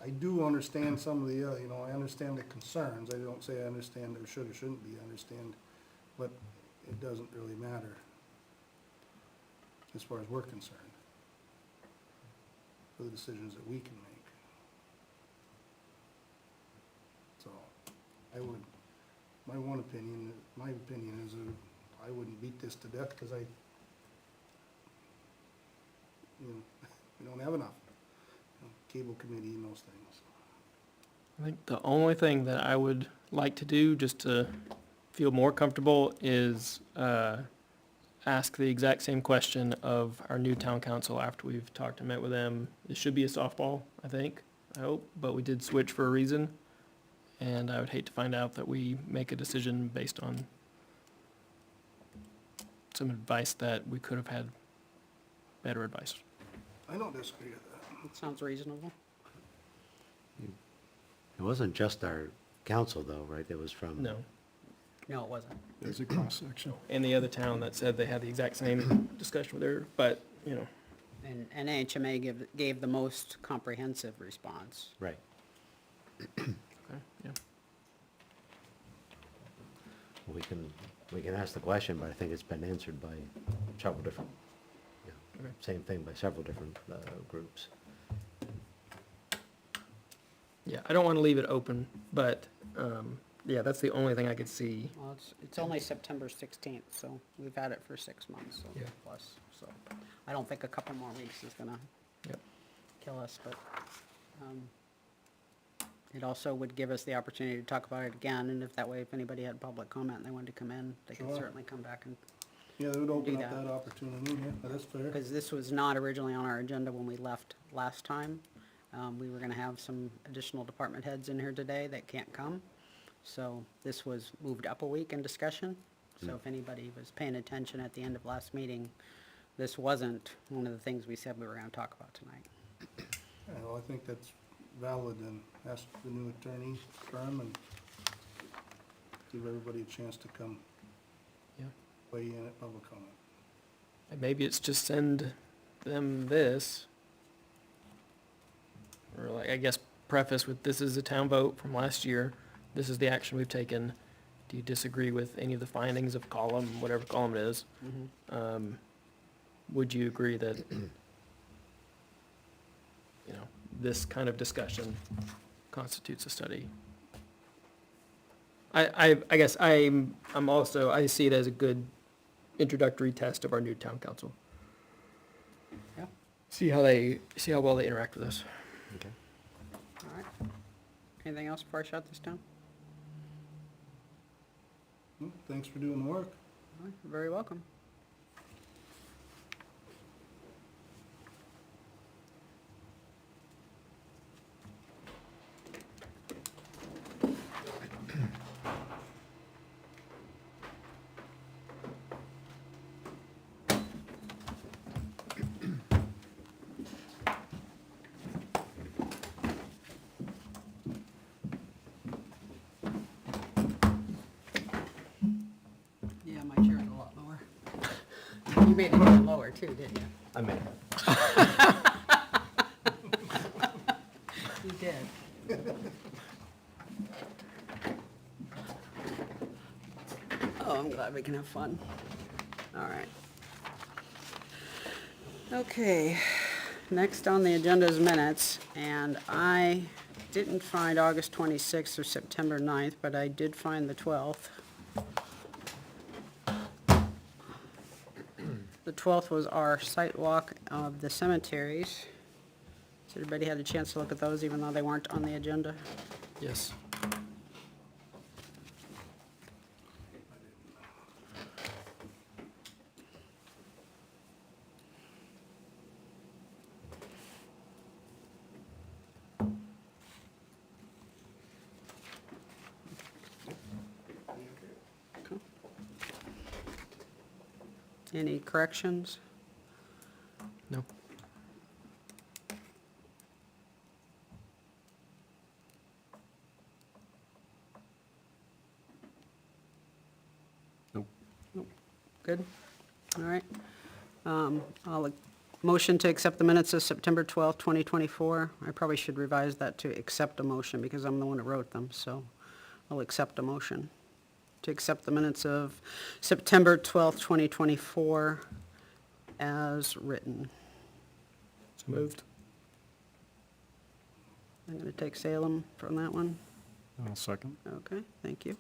I do understand some of the, you know, I understand the concerns, I don't say I understand or should or shouldn't be, I understand, but it doesn't really matter as far as we're concerned, for the decisions that we can make. So, I would, my opinion is that I wouldn't beat this to death, because you know, we don't have enough, you know, cable committee and those things. I think the only thing that I would like to do, just to feel more comfortable, is ask the exact same question of our new town council after we've talked and met with them. This should be a softball, I think, I hope, but we did switch for a reason. And I would hate to find out that we make a decision based on some advice that we could have had better advice. I don't disagree with that. It sounds reasonable. It wasn't just our council though, right? It was from. No. No, it wasn't. There's a cross-section. And the other town that said they had the exact same discussion with her, but, you know, And NHMA gave the most comprehensive response. Right. okay, yeah. We can ask the question, but I think it's been answered by several different, Okay. same thing by several different groups. Yeah, I don't want to leave it open, but, yeah, that's the only thing I could see. Well, it's only September 16th, so we've had it for 6 months, so Yeah. plus, so I don't think a couple more weeks is gonna Yep. kill us, but, it also would give us the opportunity to talk about it again, and if that way, if anybody had public comment and they wanted to come in, they could Sure. certainly come back and, Yeah, they would open Do up that. that opportunity, yeah, that's fair. because this was not originally on our agenda when we left last time. We were gonna have some additional department heads in here today that can't come, so this was moved up a week in discussion. So if anybody was paying attention at the end of last meeting, this wasn't one of the things we said we were gonna talk about tonight. Yeah, well, I think that's valid, and ask the new attorney firm and give everybody a chance to come Yeah. weigh in at public comment. And maybe it's just send them this, or like, I guess, preface with, this is a town vote from last year, this is the action we've taken. Do you disagree with any of the findings of column, whatever column it is? Would you agree that, you know, this kind of discussion constitutes a study? I guess I'm also, I see it as a good introductory test of our new town council. Yeah. See how well they interact with us. Okay. All right. Anything else before I shut this down? Thanks for doing the work. All right, you're very welcome. Yeah, my chair's a lot lower. You made it even lower too, didn't you? I mean, You did. glad we can have fun. All right. Okay, next on the agenda is minutes, and I didn't find August 26th or September 9th, but I did find the 12th. The 12th was our site walk of the cemeteries. Has everybody had a chance to look at those, even though they weren't on the agenda? Yes. Any corrections? No. Nope. Good? All right. Motion to accept the minutes of September 12th, 2024. I probably should revise that to accept a motion because I'm the one who wrote them, so I'll accept a motion to accept the minutes of September 12th, 2024 as written. So moved. I'm going to take Salem from that one. I'll second. Okay, thank you.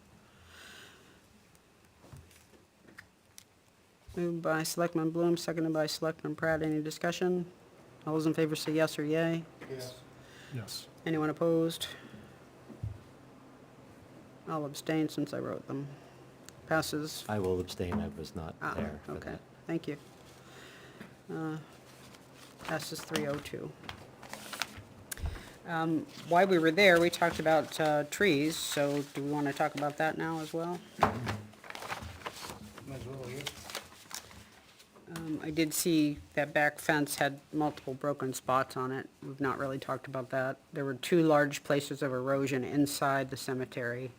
Moved by Selectman Bloom, seconded by Selectman Pratt. Any discussion? All those in favor say yes or yay. Yes. Yes. Anyone opposed? I'll abstain since I wrote them. Passes. I will abstain, I was not Ah, there for okay, that. thank you. Passes 302. While we were there, we talked about trees, so do we want to talk about that now as well? Might as well, yeah. I did see that back fence had multiple broken spots on it. We've not really talked about that. There were 2 large places of erosion inside the cemetery.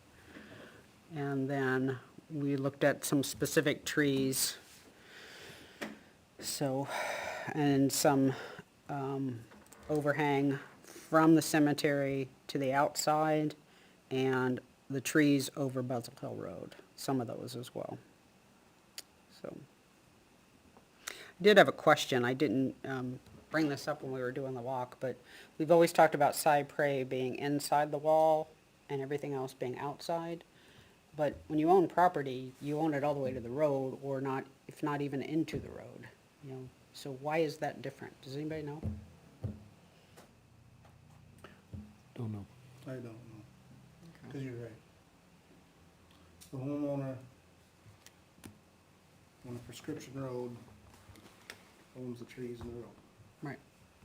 And then we looked at some specific trees. So, and some overhang from the cemetery to the outside, and the trees over Buzzell Hill Road, some of those as well. So, I did have a question. I didn't bring this up when we were doing the walk, but we've always talked about cypre being inside the wall and everything else being outside. But when you own property, you own it all the way to the road, or not, if not even into the road, you know. So why is that different? Does anybody know? Don't know. I don't know, because you're right. The homeowner on a prescription road owns the trees in the road. Right.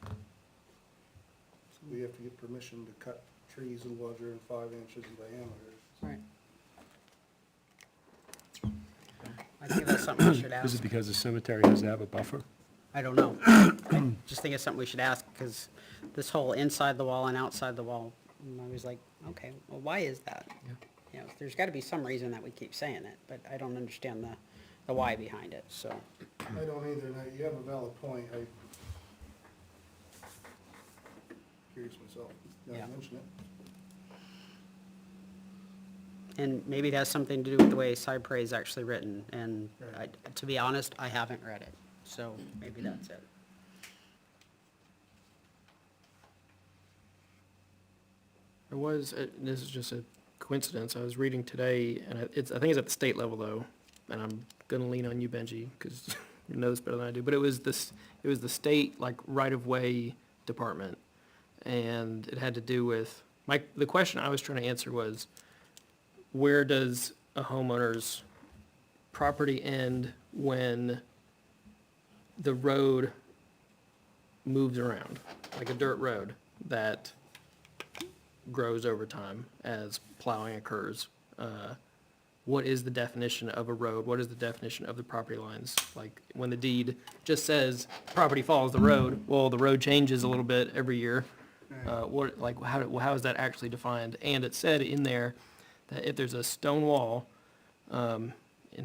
So we have to get permission to cut trees larger than 5 inches in diameter. Right. I think that's something we should Is ask. it because the cemetery has to have a buffer? I don't know. I just think it's something we should ask, because this whole inside the wall and outside the wall, I was like, okay, well, why is that? Yeah. You know, there's gotta be some reason that we keep saying it, but I don't understand the why behind it, so. I don't either, now, you have a valid point, I curious myself, now Yeah. I mention it. And maybe it has something to do with the way cypre is actually written, and Right. to be honest, I haven't read it, so maybe that's it. There was, this is just a coincidence, I was reading today, and I think it's at the state level though, and I'm gonna lean on you, Benji, because you know this better than I do, but it was the state, like, right-of-way department, and it had to do with, the question I was trying to answer was, where does a homeowner's property end when the road moves around, like a dirt road that grows over time as plowing occurs? What is the definition of a road? What is the definition of the property lines? Like, when the deed just says property follows the road, well, the road changes a little bit every year. How is that actually defined? And it said in there that if there's a stone wall, in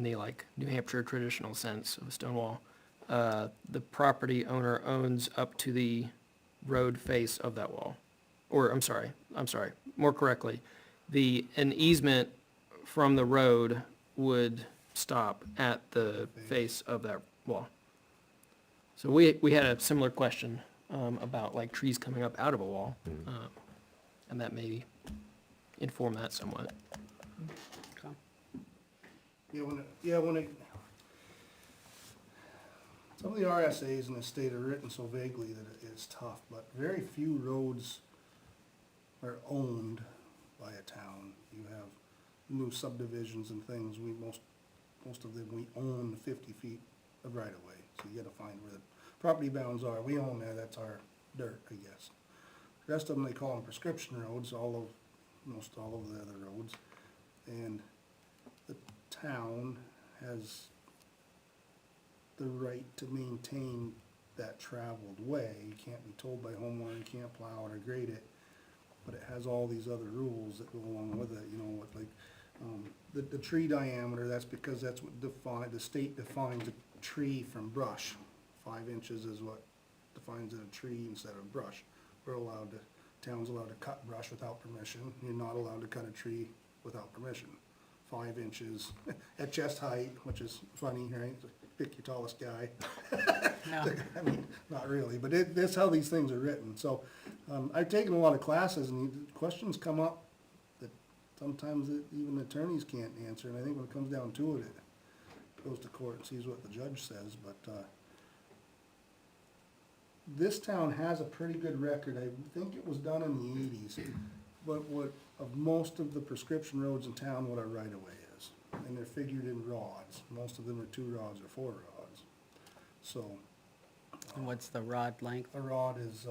the, like, New Hampshire traditional sense of a stone wall, the property owner owns up to the road face of that wall. Or, I'm sorry, more correctly, an easement from the road would stop at the face of that wall. So we had a similar question, about like trees coming up out of a wall, and that may inform that somewhat. Some of the RSA's in the state are written so vaguely that it's tough, but very few roads are owned by a town. You have new subdivisions and things, most of them, we own 50 feet of right of way, so you gotta find where the property bounds are. We own that, that's our dirt, I guess. The rest of them, they call them prescription roads, most all of the other roads. And the town has the right to maintain that traveled way. You can't be told by homeowner, you can't plow it or grade it, but it has all these other rules that go along with it, you know, what, like, the tree diameter, that's because that's what the state defines a tree from brush. 5 inches is what defines a tree instead of brush. Town's allowed to cut brush without permission. You're not allowed to cut a tree without permission. 5 inches at chest height, which is funny, right? Pick your tallest guy. No. I mean, not really, but that's how these things are written. So, I've taken a lot of classes, and questions come up that sometimes even attorneys can't answer, and I think when it comes down to it, it goes to court and sees what the judge says, but, this town has a pretty good record. I think it was done in the 80s, but of most of the prescription roads in town, what our right-of-way is. And they're figured in rods. Most of them are 2 rods or 4 rods. So, And what's the rod length? a rod is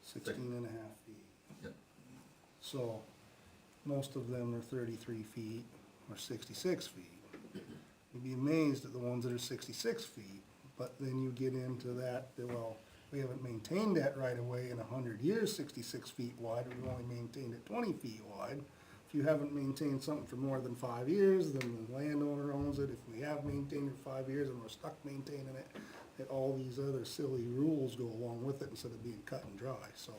16 and a half feet. Yep. So, most of them are 33 feet or 66 feet. You'd be amazed at the ones that are 66 feet, but then you get into that, well, we haven't maintained that right away in 100 years, 66 feet wide, we've only maintained it 20 feet wide. If you haven't maintained something for more than 5 years, then the landowner owns it. If we have maintained it for 5 years and we're stuck maintaining it, that all these other silly rules go along with it instead of being cut and dry, so.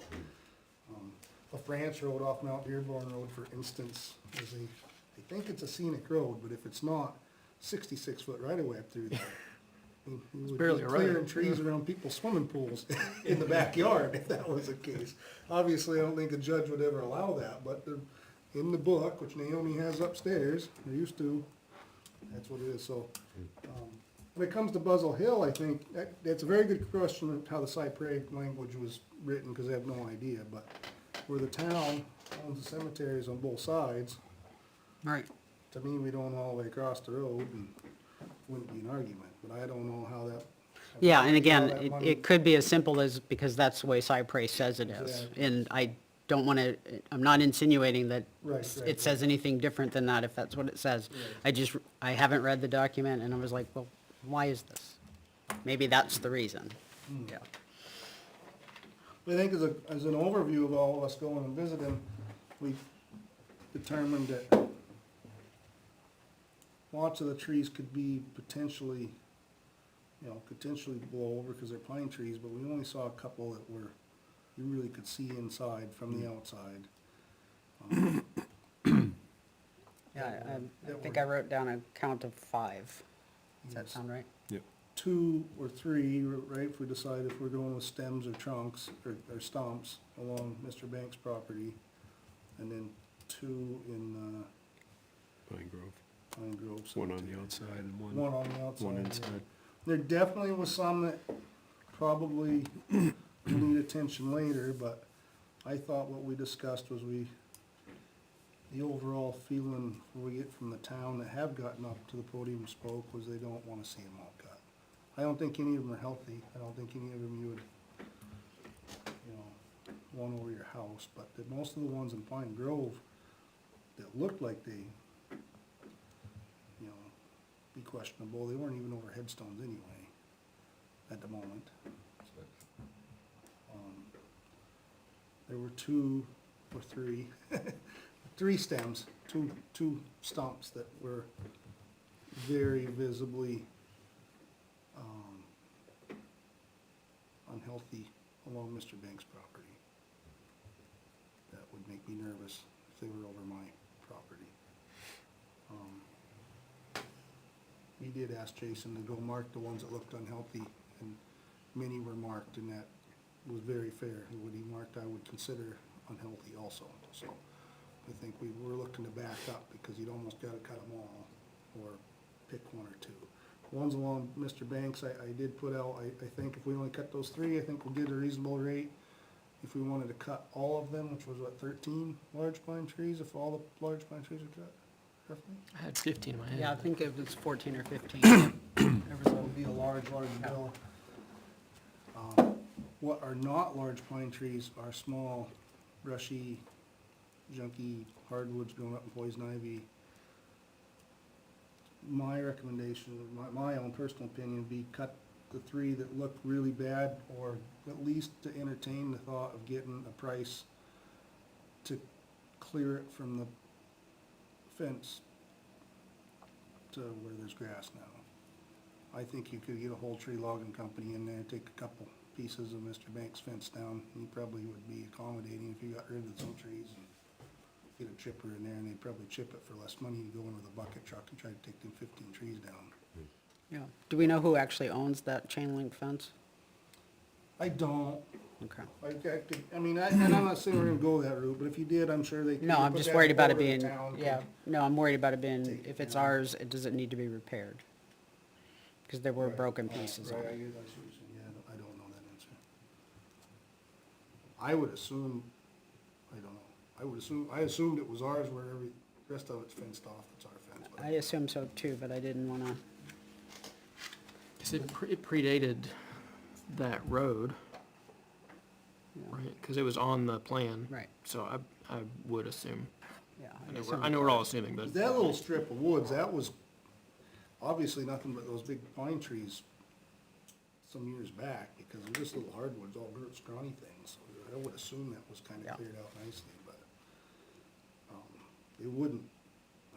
A France Road off Mount Dearborn Road, for instance, is I think it's a scenic road, but if it's not, 66-foot right away up through there. You would barely be a road. clearing trees around people's swimming pools in the backyard if that was the case. Obviously, I don't think a judge would ever allow that, but in the book, which Naomi has upstairs, or used to, that's what it is, so. When it comes to Buzzell Hill, I think, that's a very good question of how the cypre language was written, because I have no idea, but where the town owns the cemeteries on both sides, Right. to me, we don't all the way across the road, and wouldn't be an argument, but I don't know how that. Yeah, and how again, that money- it could be as simple as, because that's the way Cypre says it is. Exactly. And I don't want to, I'm not insinuating that Right, it says anything different than that, if that's what it says. Right. I haven't read the document, and I was like, well, why is this? Maybe that's the reason. Yeah. I think as an overview of all of us going and visiting, we determined that lots of the trees could be potentially blow over because they're pine trees, but we only saw a couple that you really could see inside from the outside. Yeah, I think I wrote down a count of 5. Does that Yes. sound right? 2 or 3, right, if we decide if we're going with stems or trunks or stumps along Mr. Banks' property, and then 2 in Pine Grove, Pine Grove. one on the outside and One one on the outside. yeah. inside. There definitely was some that probably need attention later, but I thought what we discussed was the overall feeling we get from the town that have gotten up to the podium and spoke was they don't wanna see them all cut. I don't think any of them are healthy. I don't think any of them you would, want over your house, but most of the ones in Pine Grove that looked like they, be questionable, they weren't even over headstones anyway, at the moment. There were 2 or 3, 3 stems, two stumps that were very visibly unhealthy along Mr. Banks' property. That would make me nervous if they were over my property. we did ask Jason to go mark the ones that looked unhealthy, and many were marked, and that was very fair. What he marked, I would consider unhealthy also, so I think we were looking to back up, because you'd almost gotta cut them all, or pick one or two. Ones along Mr. Banks, I did put out, I think if we only cut those three, I think we'll get a reasonable rate. If we wanted to cut all of them, which was what, 13 large pine trees, if all the large pine trees are cut, roughly? I had 15 in my head. Yeah, I think it was 14 or 15. That would be a large bill. What are not large pine trees are small, brushy, junky hardwoods growing up in poison ivy. My recommendation, my own personal opinion, would be cut the three that look really bad, or at least to entertain the thought of getting a price to clear it from the fence to where there's grass now. I think you could get a whole tree logging company in there, take a couple pieces of Mr. Banks' fence down. He probably would be accommodating if you got rid of some trees, and get a chipper in there, and they'd probably chip it for less money to go in with a bucket truck and try to take them 15 trees down. Yeah. Do we know who actually owns that chain link fence? I don't, Okay. I mean, and I'm not saying we're gonna go that route, but if you did, I'm sure they could. No, I'm put just that worried about it forward being, to the town, could- yeah, no, I'm worried about it being, Take if it it's down. ours, does it need to be repaired? Because there were Right. broken Oh, pieces right, on I it. guess I see what you're saying. Yeah, I don't know that answer. I would assume, I don't know, I assumed it was ours where every rest of it's fenced off, it's our fence. but- I assume so too, but I didn't wanna, 'Cause it predated that road, Yeah. right? Because it was on the plan. right, So I would assume. yeah. I know we're all assuming, but That little strip of woods, that was obviously nothing but those big pine trees some years back, because they're just little hardwoods, all scrawny things. So I would assume that was kinda Yeah. cleared out nicely, but, it wouldn't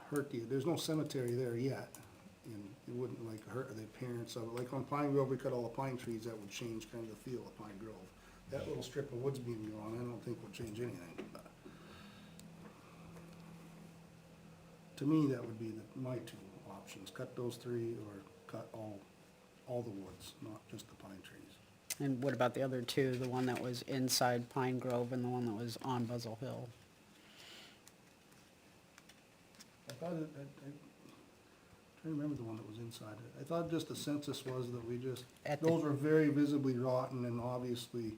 hurt you, there's no cemetery there yet, and it wouldn't like hurt the appearance of it. Like on Pine Grove, we cut all the pine trees, that would change kind of the feel of Pine Grove. That little strip of woods being gone, I don't think would change anything, but. To me, that would be my two options, cut those three or cut all the woods, not just the pine trees. And what about the other two, the one that was inside Pine Grove and the one that was on Buzzell Hill? I thought I'm trying to remember the one that was inside it. I thought just the census was that we just, At the- those were very visibly rotten and obviously,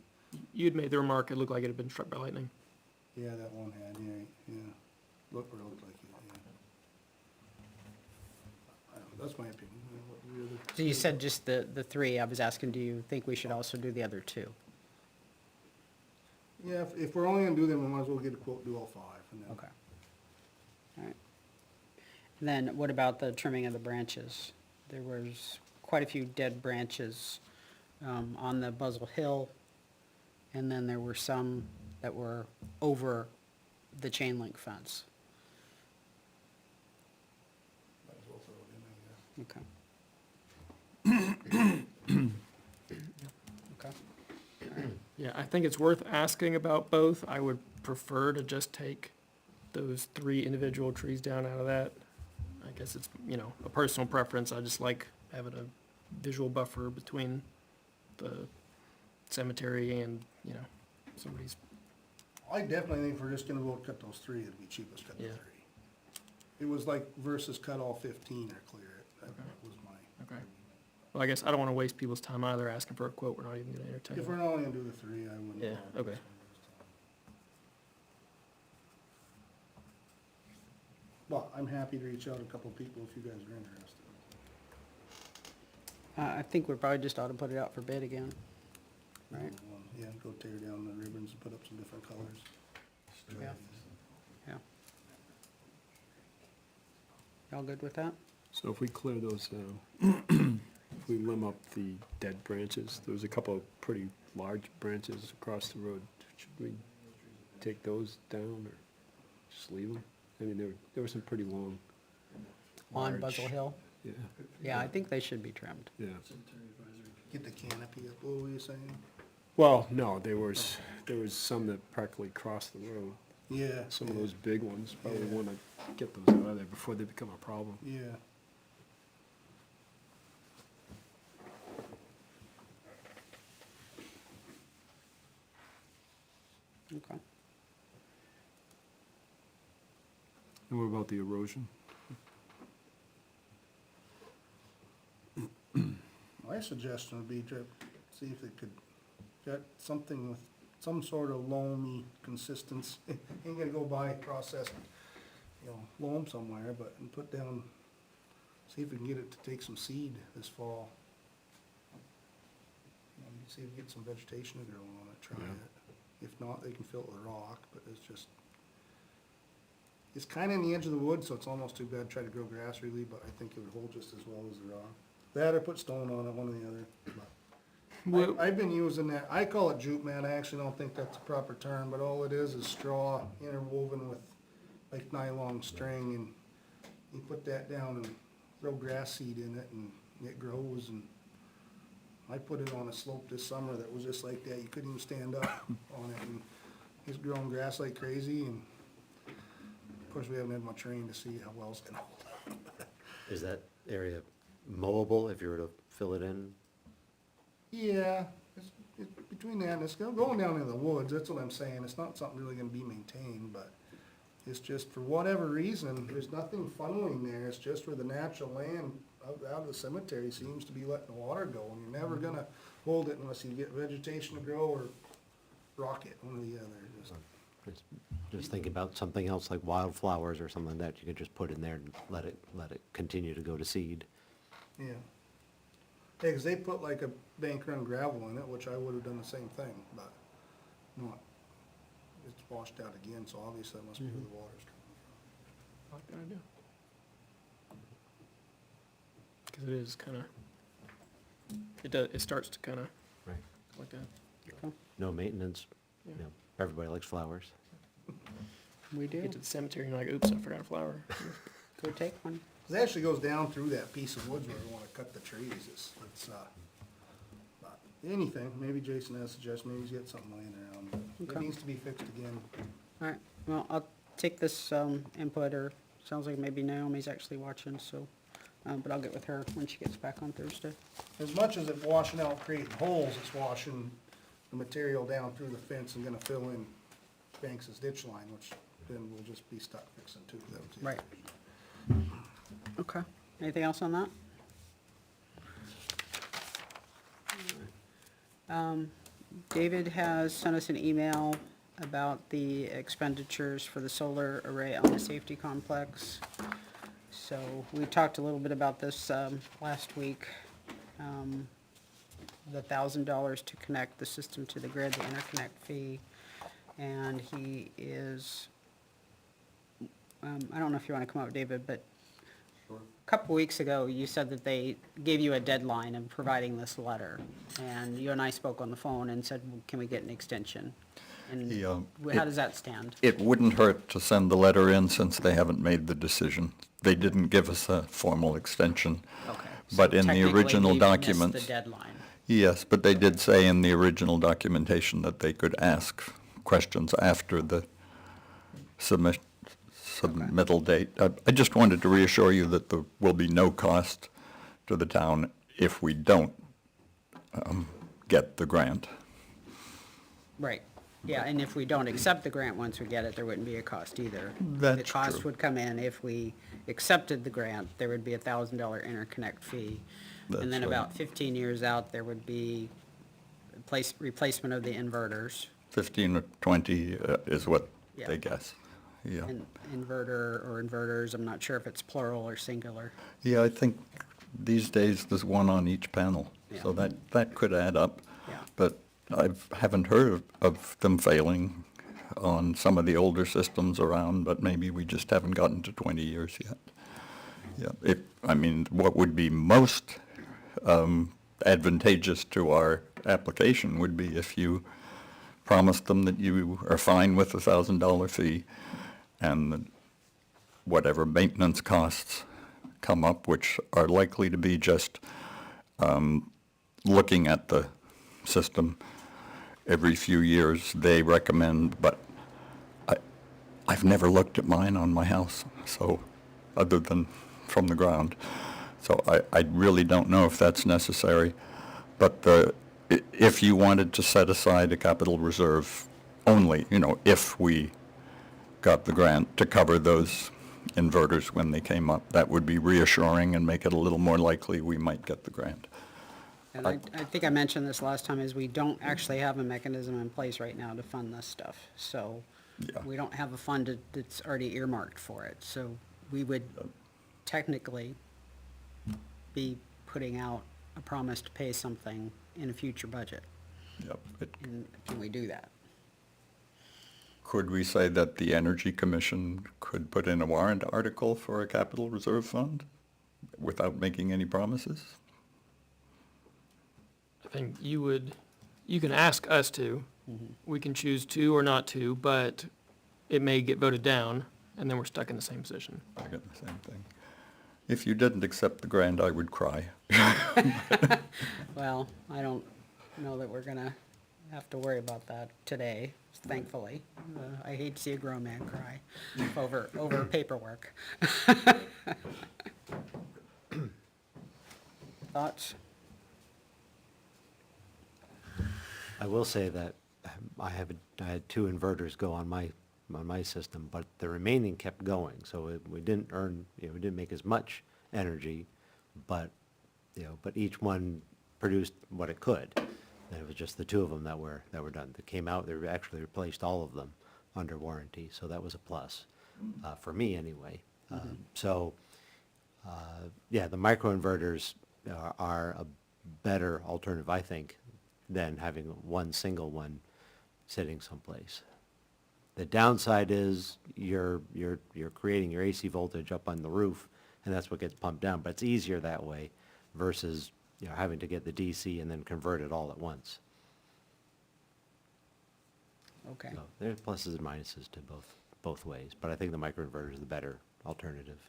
you'd made the remark it looked like it had been struck by lightning. yeah, that one had, yeah. Looked like it, yeah. I don't know, that's my opinion. What the other- So you said just the three, I was asking, do you think we should also do the other two? Yeah, if we're only gonna do them, we might as well get a quote, do all five, and then. Okay. All right. And then what about the trimming of the branches? There was quite a few dead branches on the Buzzell Hill, and then there were some that were over the chain link fence. Might as well throw it in, I guess. Okay. Okay. Yeah, I think it's worth asking about both. I would prefer to just take those 3 individual trees down out of that. I guess it's, a personal preference. I just like having a visual buffer between the cemetery and, somebody's, I definitely think if we're just gonna go cut those three, it'd be cheapest cut the Yeah. three. It was like versus cut all 15 or clear it, that Okay. was my. okay. Well, I guess I don't want to waste people's time either asking for a quote we're not even going to entertain. If we're not only gonna do the three, I wouldn't. Yeah, bother. okay. But I'm happy to reach out to a couple of people if you guys are interested. I think we probably just ought to put it out for bid again. Right. Yeah, go tear down the ribbons and put up some different colors. Yeah. Yeah. Y'all good with that? So if we clear those, if we limb up the dead branches, there was a couple of pretty large branches across the road. Should we take those down or just leave them? I mean, there were some pretty long. On large- Buzzell Hill? Yeah, Yeah, I think they should be trimmed. yeah. Get the canopy up, what were you saying? Well, no, there was some that practically crossed the road. Yeah. Some of yeah, those big ones, probably Yeah. want to get those out of there before they become a problem. Yeah. Okay. And what about the erosion? My suggestion would be to see if they could get something with some sort of loamy consistency. Ain't gonna go buy processed, loam somewhere, but and put down, see if we can get it to take some seed this fall. See if we get some vegetation to grow on it, try it. If not, they can fill it with rock, but it's kinda in the edge of the woods, so it's almost too bad to try to grow grass really, but I think it would hold just as well as the rock. That or put stone on it, one or the other. But I've been using that, I call it jute mat, I actually don't think that's the proper term, but all it is straw interwoven with like nylon string, and you put that down and throw grass seed in it and it grows. And I put it on a slope this summer that was just like that, you couldn't even stand up on it, and it's growing grass like crazy, and of course we haven't had much rain to see how well it's gonna hold. Is that area mowable if you were to fill it in? Yeah, it's between that and it's going down into the woods, that's what I'm saying, it's not something really gonna be maintained, but it's just for whatever reason, there's nothing funneling there, it's just where the natural land out of the cemetery seems to be letting the water go, and you're never gonna hold it unless you get vegetation to grow or rock it, one or the other. Just think about something else like wildflowers or something that you could just put in there and let it continue to go to seed. Yeah. Yeah, 'cause they put like a bank run gravel in it, which I would've done the same thing, but not, it's washed out again, so obviously that must be where the water's coming I like that idea. Because it is kind of, it starts to kind of Right. like that. No maintenance, Yeah. everybody likes flowers. We do. Get to the cemetery and you're like, oops, I forgot a flower. Go take one. from. It actually goes down through that piece of woods where we wanna cut the trees, but anything, maybe Jason has a suggestion, maybe he's got something laying around, but it Okay. needs to be fixed again. All right, well, I'll take this input, or sounds like maybe Naomi's actually watching, so, but I'll get with her when she gets back on Thursday. As much as it's washing out, creating holes, it's washing the material down through the fence and gonna fill in Banks's ditch line, which then we'll just be stuck fixing too. That was the Right. issue. Okay, anything else on that? David has sent us an email about the expenditures for the solar array on the safety complex. So we talked a little bit about this last week. The $1,000 to connect the system to the grid, the interconnect fee. And he is, I don't know if you want to come up, David, but a couple weeks ago, you said that they gave you a deadline of providing this letter. And you and I spoke on the phone and said, well, can we get an extension? And Yeah, how does that stand? It wouldn't hurt to send the letter in since they haven't made the decision. They didn't give us a formal extension. Okay. But So in the technically, original we missed documents. the deadline. Yes, but they did say in the original documentation that they could ask questions after the submittal date. I just wanted to reassure you that there will be no cost to the town if we don't get the grant. Right, yeah, and if we don't accept the grant once we get it, there wouldn't be a cost either. That's The cost true. would come in if we accepted the grant, there would be a $1,000 interconnect fee. That's And then right. about 15 years out, there would be replacement of the inverters. 15 or 20 is what Yeah. they guess. Yeah. And inverter or inverters, I'm not sure if it's plural or singular. Yeah, I think these days there's one on each panel, so Yeah. that could add up. Yeah. But I haven't heard of them failing on some of the older systems around, but maybe we just haven't gotten to 20 years yet. Yeah, what would be most advantageous to our application would be if you promised them that you are fine with the $1,000 fee, and that whatever maintenance costs come up, which are likely to be just looking at the system every few years, they recommend, but I've never looked at mine on my house, so, other than from the ground. So I really don't know if that's necessary, but if you wanted to set aside a capital reserve only, if we got the grant to cover those inverters when they came up. That would be reassuring and make it a little more likely we might get the grant. And I think I mentioned this last time, is we don't actually have a mechanism in place right now to fund this stuff. So Yeah. we don't have a fund that's already earmarked for it. So we would technically be putting out a promise to pay something in a future budget. Yep. And can we do that? Could we say that the Energy Commission could put in a warrant article for a capital reserve fund without making any promises? I think you can ask us to. We can choose to or not to, but it may get voted down, and then we're stuck in the same position. I get the same thing. If you didn't accept the grant, I would cry. Well, I don't know that we're gonna have to worry about that today, thankfully. I hate to see a grown man cry over paperwork. Thoughts? I will say that I had 2 inverters go on my system, but the remaining kept going, so we didn't earn, we didn't make as much energy, but each one produced what it could. And it was just the 2 of them that were done. They came out, they actually replaced all of them under warranty, so that was a plus, for me anyway. Yeah, the microinverters are a better alternative, I think, than having one single one sitting someplace. The downside is you're creating your AC voltage up on the roof, and that's what gets pumped down, but it's easier that way versus, having to get the DC and then convert it all at once. Okay. So there's pluses and minuses to both ways, but I think the microinverter is the better alternative.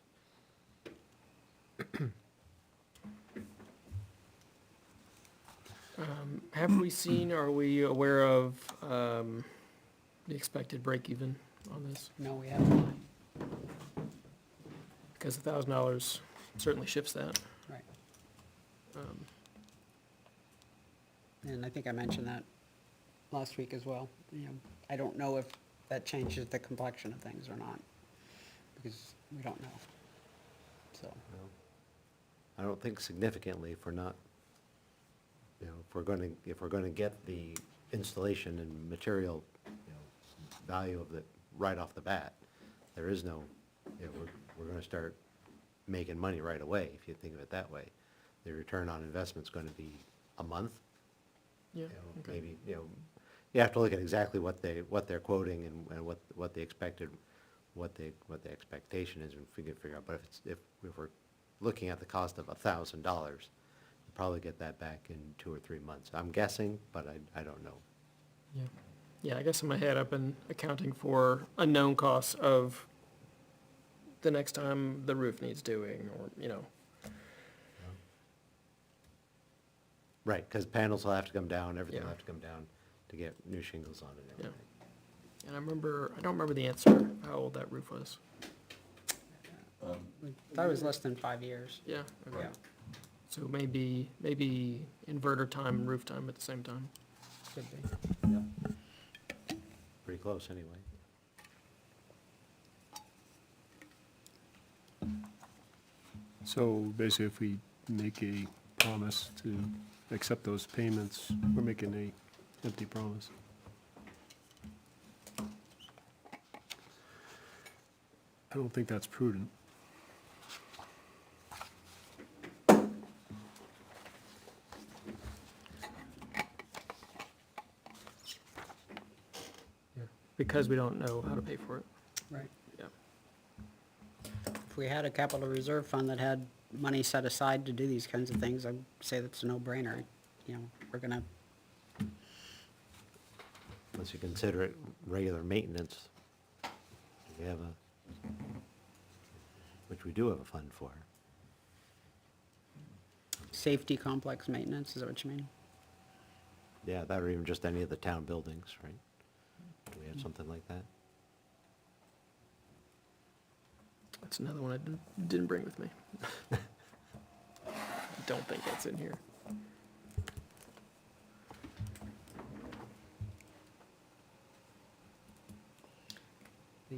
Have we seen, are we aware of the expected break even on this? No, we haven't. Because $1,000 certainly shifts that. Right. Um, And I think I mentioned that last week as well. I don't know if that changes the complexion of things or not, because we don't know. So, I don't think significantly if we're not, if we're going to get the installation and material, value of it right off the bat, there is no, we're going to start making money right away, if you think of it that way. The return on investment's going to be a month, Yeah, okay. maybe, you have to look at exactly what they're quoting and what the expected, what the expectation is, and figure out, but if we're looking at the cost of $1,000, you'll probably get that back in 2 or 3 months. I'm guessing, but I don't know. Yeah. Yeah, I guess in my head, I've been accounting for unknown costs of the next time the roof needs doing, or, Right, because panels will have to come down, everything will Yeah. have to come down to get new shingles on it and Yeah. everything. And I don't remember the answer, how old that roof was. I thought it was less than 5 years. Yeah. Okay. Yeah, So maybe inverter time and roof time at the same time. could be. Pretty close, anyway. So basically, if we make a promise to accept those payments, we're making a empty promise. I don't think that's prudent. Because we don't know how to pay for it. Right. Yeah. If we had a capital reserve fund that had money set aside to do these kinds of things, I'd say that's a no-brainer. We're gonna, Unless you consider it regular maintenance. We have which we do have a fund for. safety complex maintenance, is that what you mean? Yeah, that or even just any of the town buildings, right? Do we have something like that? That's another one I didn't bring with me. Don't think that's in here. the,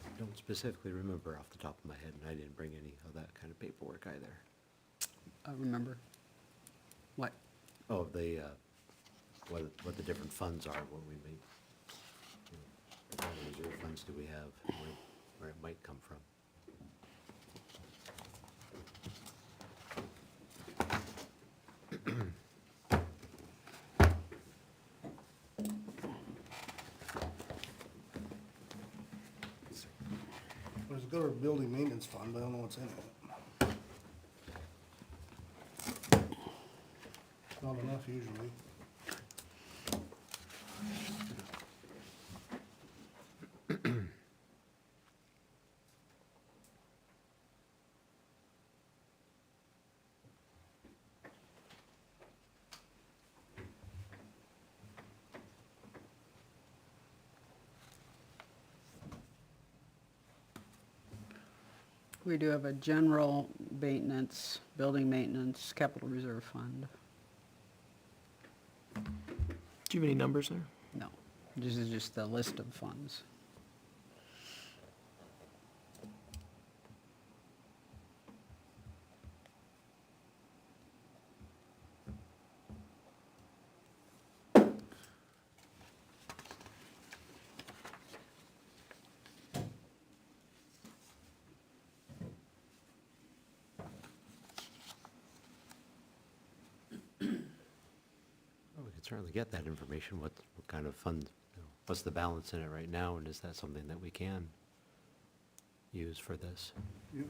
I don't specifically remember off the top of my head, and I didn't bring any of that kind of paperwork either. I remember. What? Oh, what the different funds are, what we make. You know, what kind of reserve funds do we have, and where it might come from. There's a good building maintenance fund, but I don't know what's in it. Not enough usually. We do have a general maintenance, building maintenance, capital reserve fund. Do you have any numbers there? No, this is just the list of funds. Well, we could certainly get that information, what kind of fund, what's the balance in it right now, and is that something that we can use for this? Yep.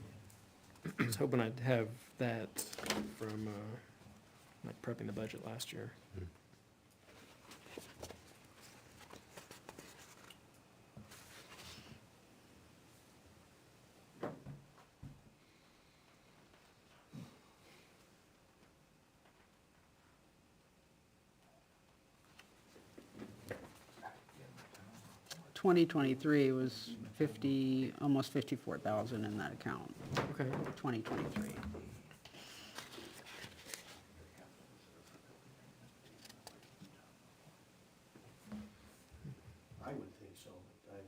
I was hoping I'd have that from, like prepping the budget last year. Hmm. Twenty 23 was 50, almost 54,000 in that account, Okay. 2023. I would think so, but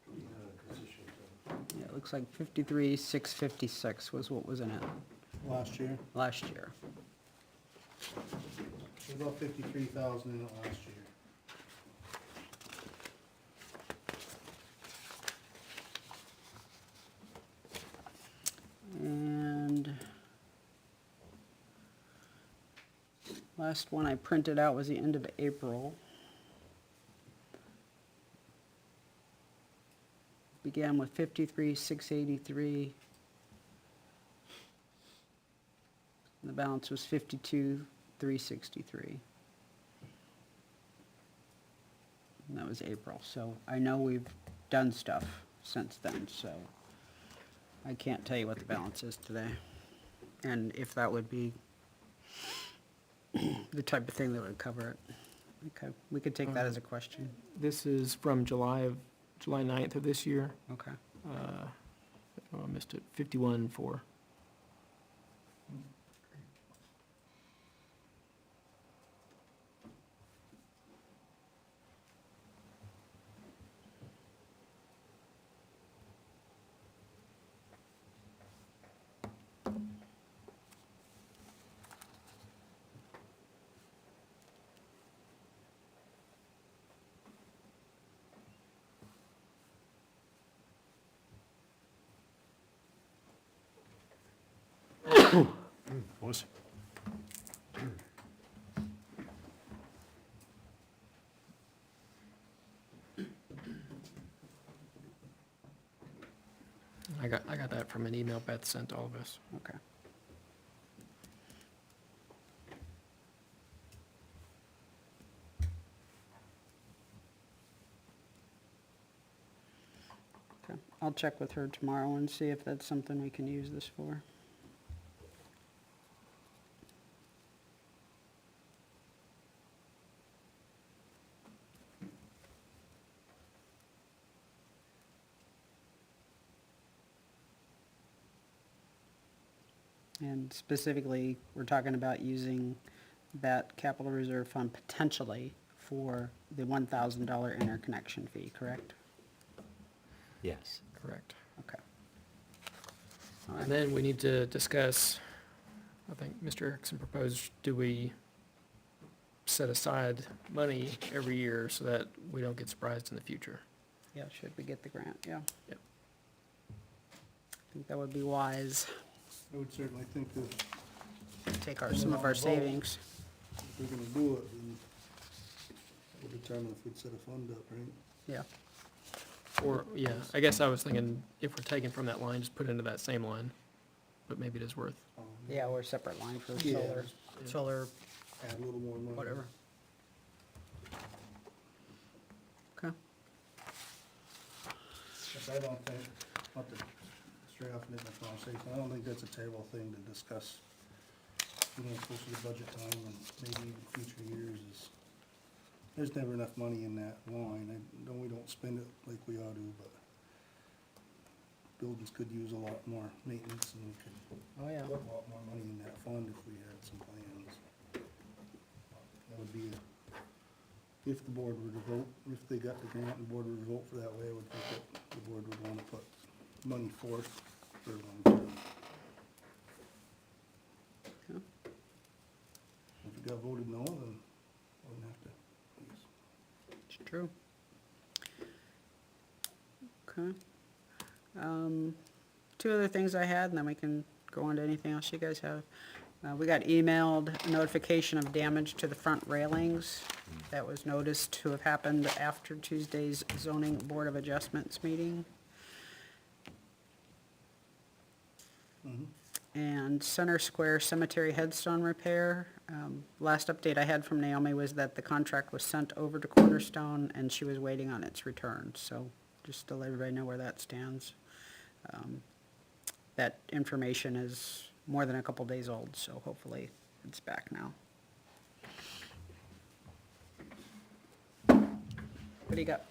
I'm not in a position to. Yeah, it looks like 53,656 was what was in it Last year, last year. it was about 53,000 in it last year. And last one I printed out was the end of April. Began with 53,683. The balance was 52,363. And that was April, so I know we've done stuff since then, so. I can't tell you what the balance is today, and if that would be the type of thing that would cover it. Okay, we could take that as a question. This is from July 9th of this year. Okay. Oh, I missed it, 51-4. Was- I got that from an email Beth sent to all of us. Okay. Okay, I'll check with her tomorrow and see if that's something we can use this for. And specifically, we're talking about using that capital reserve fund potentially for the $1,000 interconnection fee, correct? Yes. Correct. Okay. And then we need to discuss, I think Mr. Erickson proposed, do we set aside money every year so that we don't get surprised in the future? Yeah, should we get the grant, yeah. Yep. I think that would be wise, I would certainly think that take some of our savings. if we're gonna do it, then we'll determine if we'd set a fund up, right? Yeah, Or, yeah, I guess I was thinking if we're taking from that line, just put it into that same line, but maybe it is worth. yeah, or a separate line for Yeah, solar, just solar, Add a little more money. whatever. Okay, But I don't think, not to stray off into the conversation, I don't think that's a terrible thing to discuss, you know, closer to budget time and maybe even future years is, there's never enough money in that line, we don't spend it like we ought to, but buildings could use a lot more maintenance and we could oh, yeah. put a lot more money in that fund if we had some plans. That would be, if the board were to vote, if they got the grant and the board were to vote for that way, I would think that the board would wanna put money forth for long term. Okay. If it got voted no, then wouldn't have to, I guess. It's true. Okay. Two other things I had, and then we can go on to anything else you guys have. We got emailed a notification of damage to the front railings. That was noticed to have happened after Tuesday's zoning board of adjustments meeting. And Center Square Cemetery headstone repair. Last update I had from Naomi was that the contract was sent over to Cornerstone and she was waiting on its return, so just to let everybody know where that stands. That information is more than a couple days old, so hopefully it's back now. What do you got?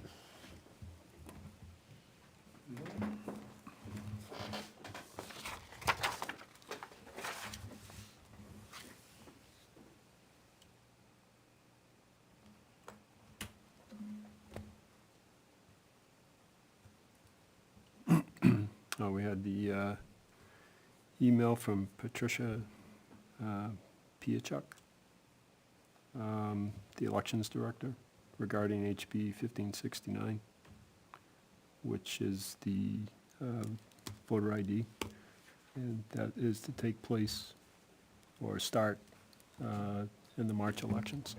We had the email from Patricia Piachuk, the elections director, regarding HB 1569, which is the voter ID, and that is to take place or start in the March elections.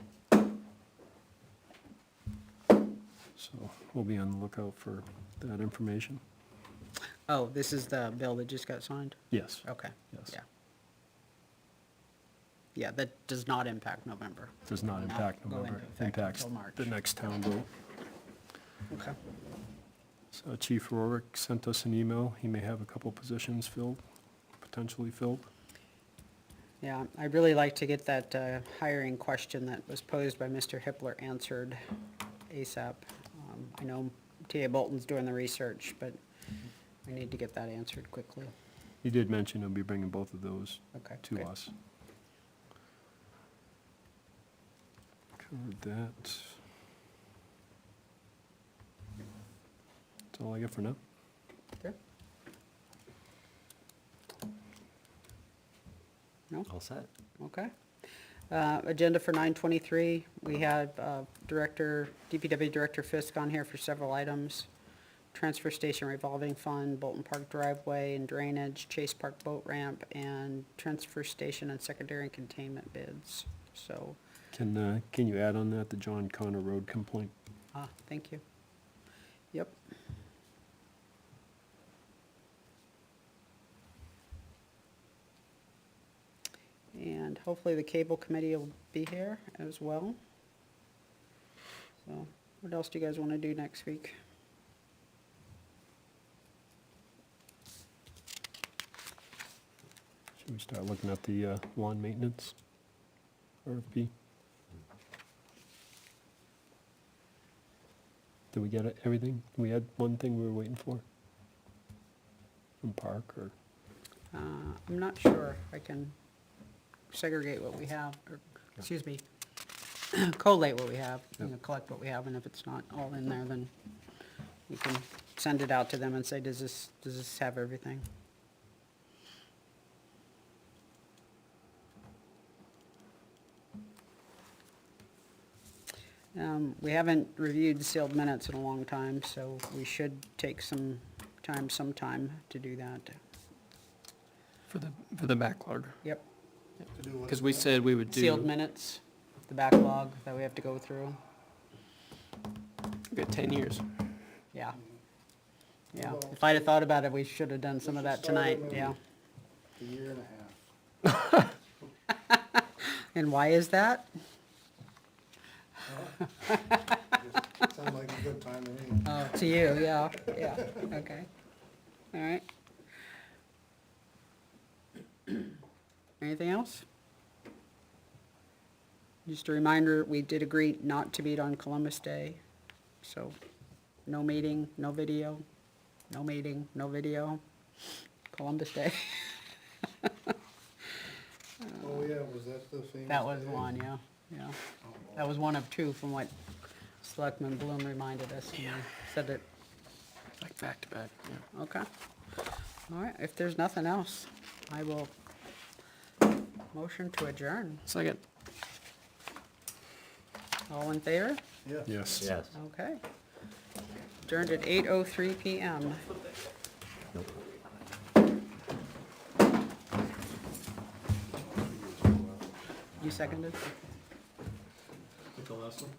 So we'll be on the lookout for that information. Oh, this is the bill that just got signed? Yes. Okay. Yes. Yeah. Yeah, that does not impact November. Does not impact go into November, effect impacts until March. the next town vote. Okay. So Chief Rorick sent us an email. He may have a couple positions filled, potentially filled. Yeah, I'd really like to get that hiring question that was posed by Mr. Hippler answered ASAP. I know T.A. Bolton's doing the research, but we need to get that answered quickly. He did mention he'll be bringing both of those Okay, to good. us. Covered that. That's all I got for now. Okay. No? All set? Okay. Agenda for 9:23, we have DPW Director Fisk on here for several items. Transfer station revolving fund, Bolton Park driveway and drainage, Chase Park boat ramp, and transfer station and secondary containment bids. So, Can you add on that the John Connor Road complaint? thank you. Yep. And hopefully the cable committee will be here as well. So, what else do you guys want to do next week? Should we start looking at the lawn maintenance RFP? Did we get everything? We had one thing we were waiting for? From Park or? I'm not sure. I can segregate what we have, or, excuse me, collate what we have, collect what we have, and if it's not all in there, then we can send it out to them and say, does this have everything? We haven't reviewed sealed minutes in a long time, so we should take some time sometime to do that. For the backlog, Yep, To do what? because we said we would do. sealed minutes, the backlog that we have to go through, We got 10 years. yeah. Yeah, if I'd have thought about it, we should have done some of that tonight, yeah. A year and a half. And why is that? Sounds like a good time to me. Oh, to you, yeah, yeah, okay. All right. Anything else? Just a reminder, we did agree not to meet on Columbus Day, so no meeting, no video, no meeting, no video, Columbus Day. Oh, yeah, was that the famous? That was day? one, yeah, yeah. That was one of two from what Selectman Bloom reminded us, and he said it. Like back to back, yeah. Okay. All right, if there's nothing else, I will motion to adjourn. Second. All in favor? Yeah. Yes. Yes. Okay. Adjourned at 8:03 PM. You seconded? The last one?